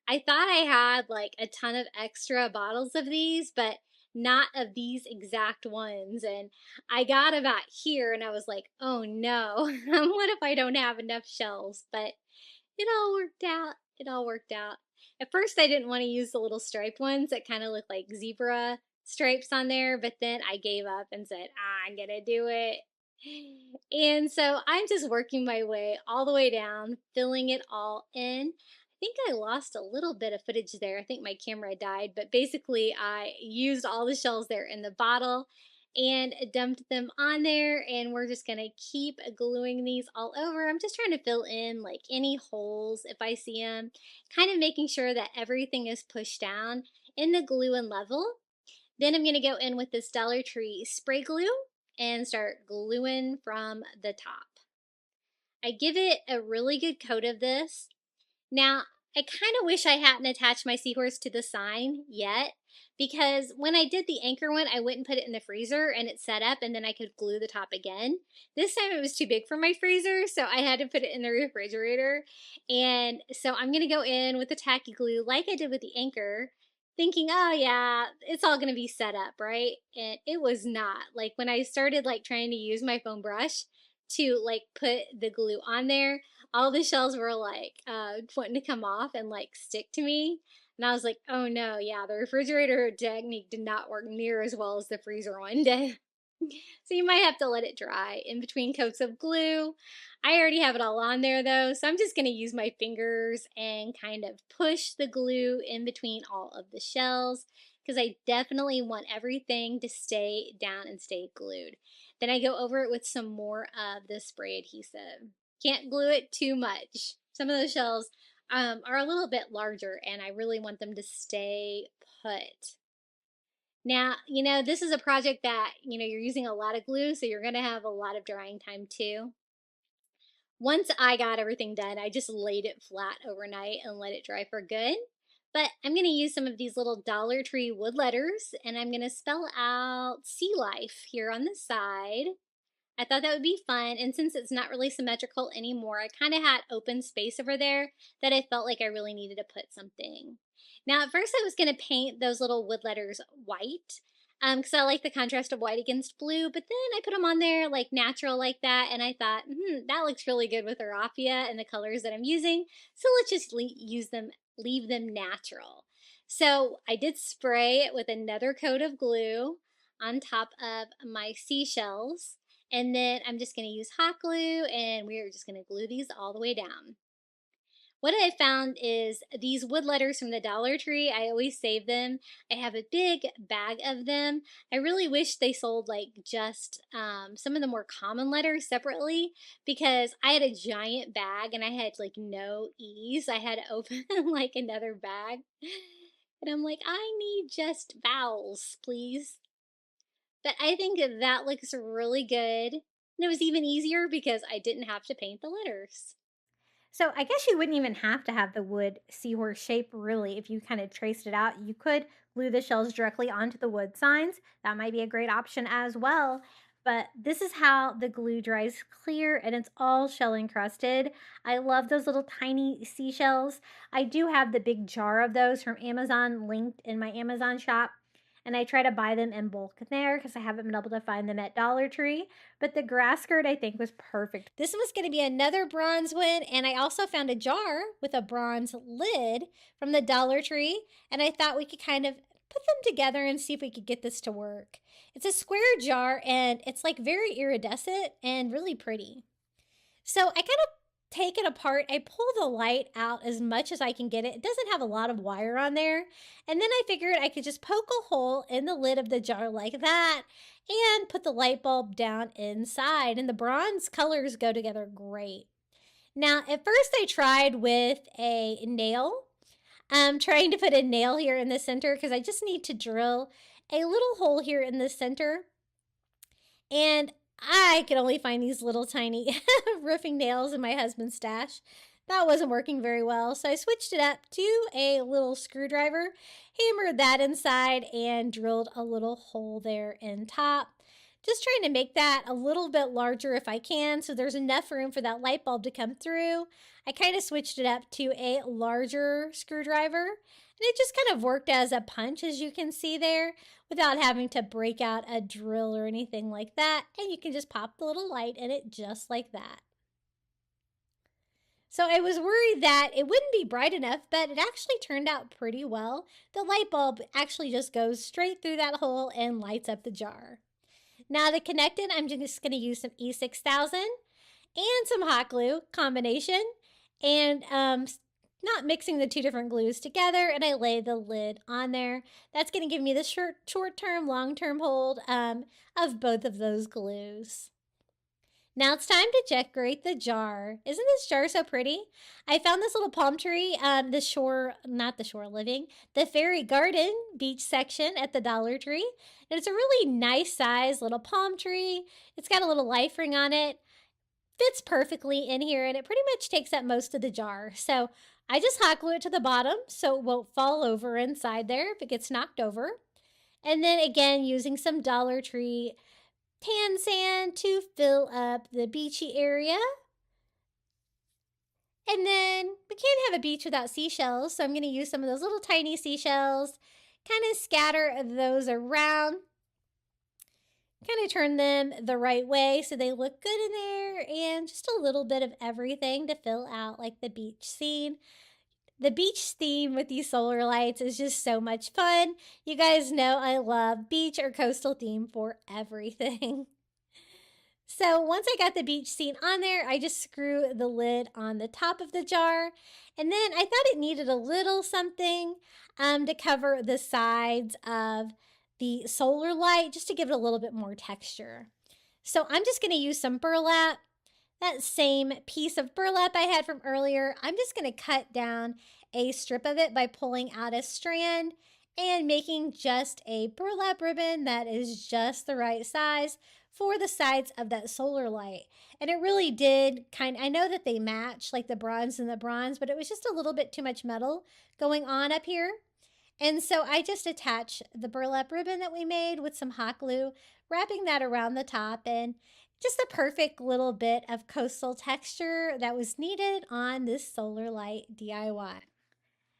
I thought I had like a ton of extra bottles of these, but not of these exact ones. And I got about here and I was like, oh no, what if I don't have enough shells? But it all worked out. It all worked out. At first, I didn't want to use the little striped ones that kind of look like zebra stripes on there, but then I gave up and said, I'm gonna do it. And so I'm just working my way all the way down, filling it all in. I think I lost a little bit of footage there. I think my camera died, but basically I used all the shells there in the bottle and dumped them on there, and we're just gonna keep gluing these all over. I'm just trying to fill in like any holes if I see them, kind of making sure that everything is pushed down in the glue and level. Then I'm gonna go in with this Dollar Tree spray glue and start gluing from the top. I give it a really good coat of this. Now, I kind of wish I hadn't attached my seahorse to the sign yet, because when I did the anchor one, I went and put it in the freezer and it set up and then I could glue the top again. This time it was too big for my freezer, so I had to put it in the refrigerator. And so I'm going to go in with the tacky glue like I did with the anchor, thinking, oh yeah, it's all going to be set up, right? And it was not. Like when I started like trying to use my foam brush to like put the glue on there, all the shells were like wanting to come off and like stick to me. And I was like, oh no, yeah, the refrigerator technique did not work near as well as the freezer one did. So you might have to let it dry in between coats of glue. I already have it all on there though, so I'm just going to use my fingers and kind of push the glue in between all of the shells because I definitely want everything to stay down and stay glued. Then I go over it with some more of the spray adhesive. Can't glue it too much. Some of the shells are a little bit larger and I really want them to stay put. Now, this is a project that, you're using a lot of glue, so you're going to have a lot of drying time too. Once I got everything done, I just laid it flat overnight and let it dry for good. But I'm going to use some of these little Dollar Tree wood letters, and I'm going to spell out sea life here on the side. I thought that would be fun, and since it's not really symmetrical anymore, I kind of had open space over there that I felt like I really needed to put something. Now, at first I was going to paint those little wood letters white, because I like the contrast of white against blue, but then I put them on there like natural like that, and I thought, that looks really good with the raffia and the colors that I'm using, so let's just leave them natural. So I did spray it with another coat of glue on top of my seashells. And then I'm just going to use hot glue and we're just going to glue these all the way down. What I found is these wood letters from the Dollar Tree, I always save them. I have a big bag of them. I really wish they sold like just some of the more common letters separately because I had a giant bag and I had like no ease. I had to open like another bag. And I'm like, I need just vowels, please. But I think that looks really good. And it was even easier because I didn't have to paint the letters. So I guess you wouldn't even have to have the wood seahorse shape really. If you kind of traced it out, you could glue the shells directly onto the wood signs. That might be a great option as well. But this is how the glue dries clear and it's all shell encrusted. I love those little tiny seashells. I do have the big jar of those from Amazon linked in my Amazon shop. And I try to buy them in bulk there because I haven't been able to find them at Dollar Tree. But the grass skirt I think was perfect. This was going to be another bronze one, and I also found a jar with a bronze lid from the Dollar Tree, and I thought we could kind of put them together and see if we could get this to work. It's a square jar, and it's like very iridescent and really pretty. So I kind of take it apart. I pull the light out as much as I can get it. It doesn't have a lot of wire on there. And then I figured I could just poke a hole in the lid of the jar like that and put the light bulb down inside. And the bronze colors go together great. Now, at first I tried with a nail. I'm trying to put a nail here in the center because I just need to drill a little hole here in the center. And I could only find these little tiny roofing nails in my husband's stash. That wasn't working very well, so I switched it up to a little screwdriver, hammered that inside, and drilled a little hole there in top. Just trying to make that a little bit larger if I can, so there's enough room for that light bulb to come through. I kind of switched it up to a larger screwdriver, and it just kind of worked as a punch, as you can see there, without having to break out a drill or anything like that. And you can just pop the little light in it just like that. So I was worried that it wouldn't be bright enough, but it actually turned out pretty well. The light bulb actually just goes straight through that hole and lights up the jar. Now to connect it, I'm just going to use some E6000 and some hot glue combination, and not mixing the two different glues together, and I lay the lid on there. That's going to give me the short-term, long-term hold of both of those glues. Now it's time to decorate the jar. Isn't this jar so pretty? I found this little palm tree, the Fairy Garden beach section at the Dollar Tree. And it's a really nice size little palm tree. It's got a little life ring on it. Fits perfectly in here, and it pretty much takes up most of the jar. So I just hot glue it to the bottom so it won't fall over inside there if it gets knocked over. And then again, using some Dollar Tree tan sand to fill up the beachy area. And then we can't have a beach without seashells, so I'm going to use some of those little tiny seashells, kind of scatter those around, kind of turn them the right way so they look good in there, and just a little bit of everything to fill out like the beach scene. The beach theme with these solar lights is just so much fun. You guys know I love beach or coastal theme for everything. So once I got the beach scene on there, I just screw the lid on the top of the jar. And then I thought it needed a little something to cover the sides of the solar light, just to give it a little bit more texture. So I'm just going to use some burlap. That same piece of burlap I had from earlier, I'm just going to cut down a strip of it by pulling out a strand and making just a burlap ribbon that is just the right size for the sides of that solar light. And it really did I know that they match like the bronze and the bronze, but it was just a little bit too much metal going on up here. And so I just attached the burlap ribbon that we made with some hot glue, wrapping that around the top, and just a perfect little bit of coastal texture that was needed on this solar light DIY.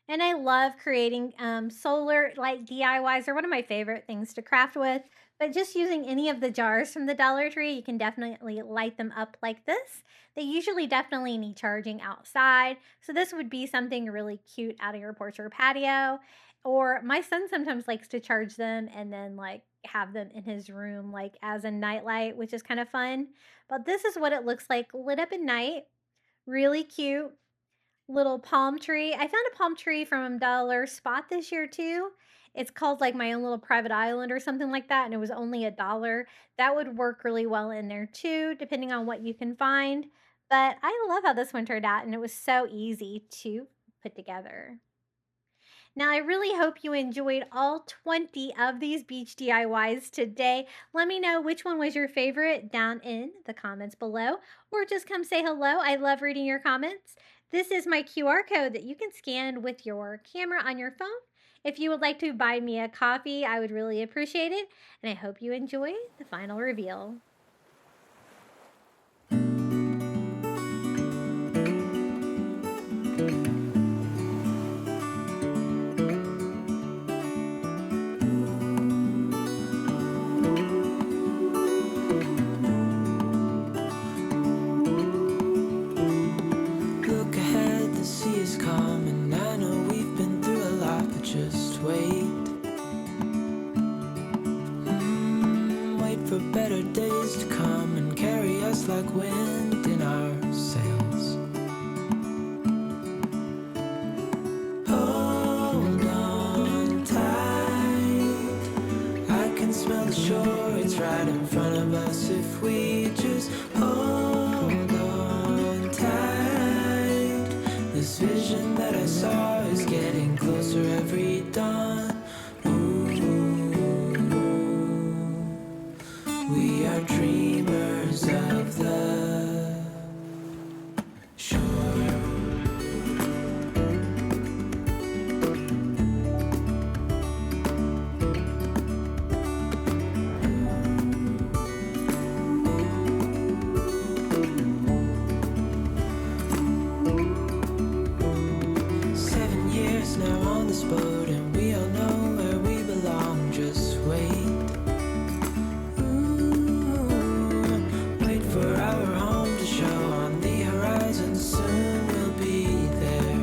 And I love creating solar light DIYs. They're one of my favorite things to craft with. But just using any of the jars from the Dollar Tree, you can definitely light them up like this. They usually definitely need charging outside. So this would be something really cute out of your porch or patio. Or my son sometimes likes to charge them and then like have them in his room like as a nightlight, which is kind of fun. But this is what it looks like lit up at night. Really cute little palm tree. I found a palm tree from Dollar Spot this year too. It's called like My Own Little Private Island or something like that, and it was only $1. That would work really well in there too, depending on what you can find. But I love how this one turned out, and it was so easy to put together. Now, I really hope you enjoyed all 20 of these beach DIYs today. Let me know which one was your favorite down in the comments below, or just come say hello. I love reading your comments. This is my QR code that you can scan with your camera on your phone. If you would like to buy me a coffee, I would really appreciate it. And I hope you enjoy the final reveal. For better days to come and carry us like wind in our sails. boat, and we all know where we belong. Just wait. Wait for our home to show on the horizon. Soon we'll be there.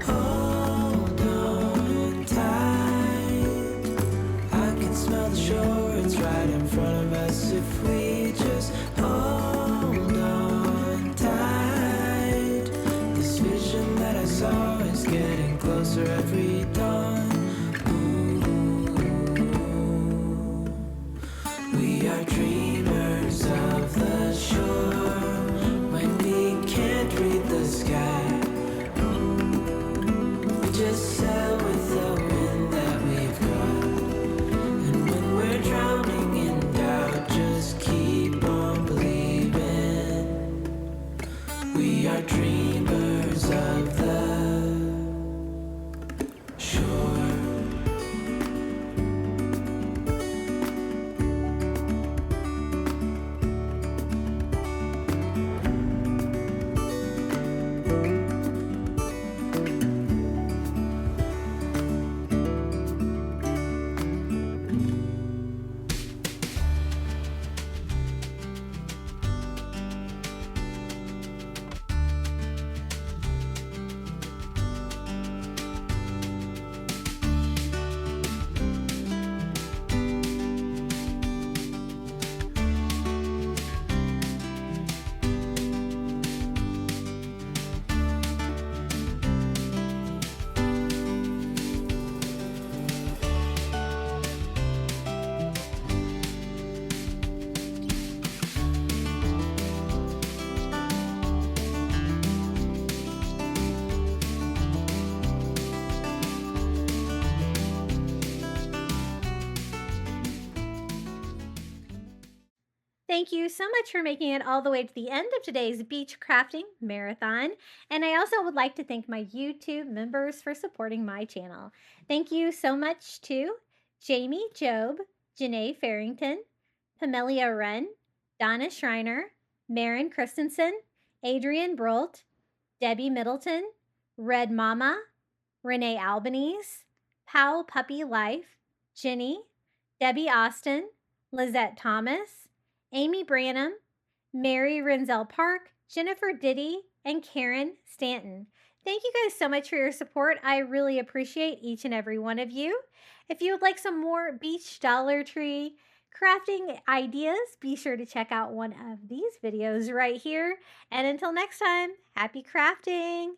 Hold on tight. I can smell the shore. It's right in front of us. If we just hold on tight. This vision that I saw is getting closer every dawn. We are dreamers of the shore when we can't read the sky. We just sail with the wind that we've got. And when we're drowning in doubt, just keep on believing. We are dreamers of the shore. Thank you so much for making it all the way to the end of today's beach crafting marathon. And I also would like to thank my YouTube members for supporting my channel. Thank you so much to Jamie Job, Janae Farrington, Pamelia Wren, Donna Schreiner, Maren Christensen, Adrian Brolt, Debbie Middleton, Red Mama, Renee Albanese, Powell Puppy Life, Jenny, Debbie Austin, Lizette Thomas, Amy Branham, Mary Renzel Park, Jennifer Diddy, and Karen Stanton. Thank you guys so much for your support. I really appreciate each and every one of you. If you would like some more beach Dollar Tree crafting ideas, be sure to check out one of these videos right here. And until next time, happy crafting!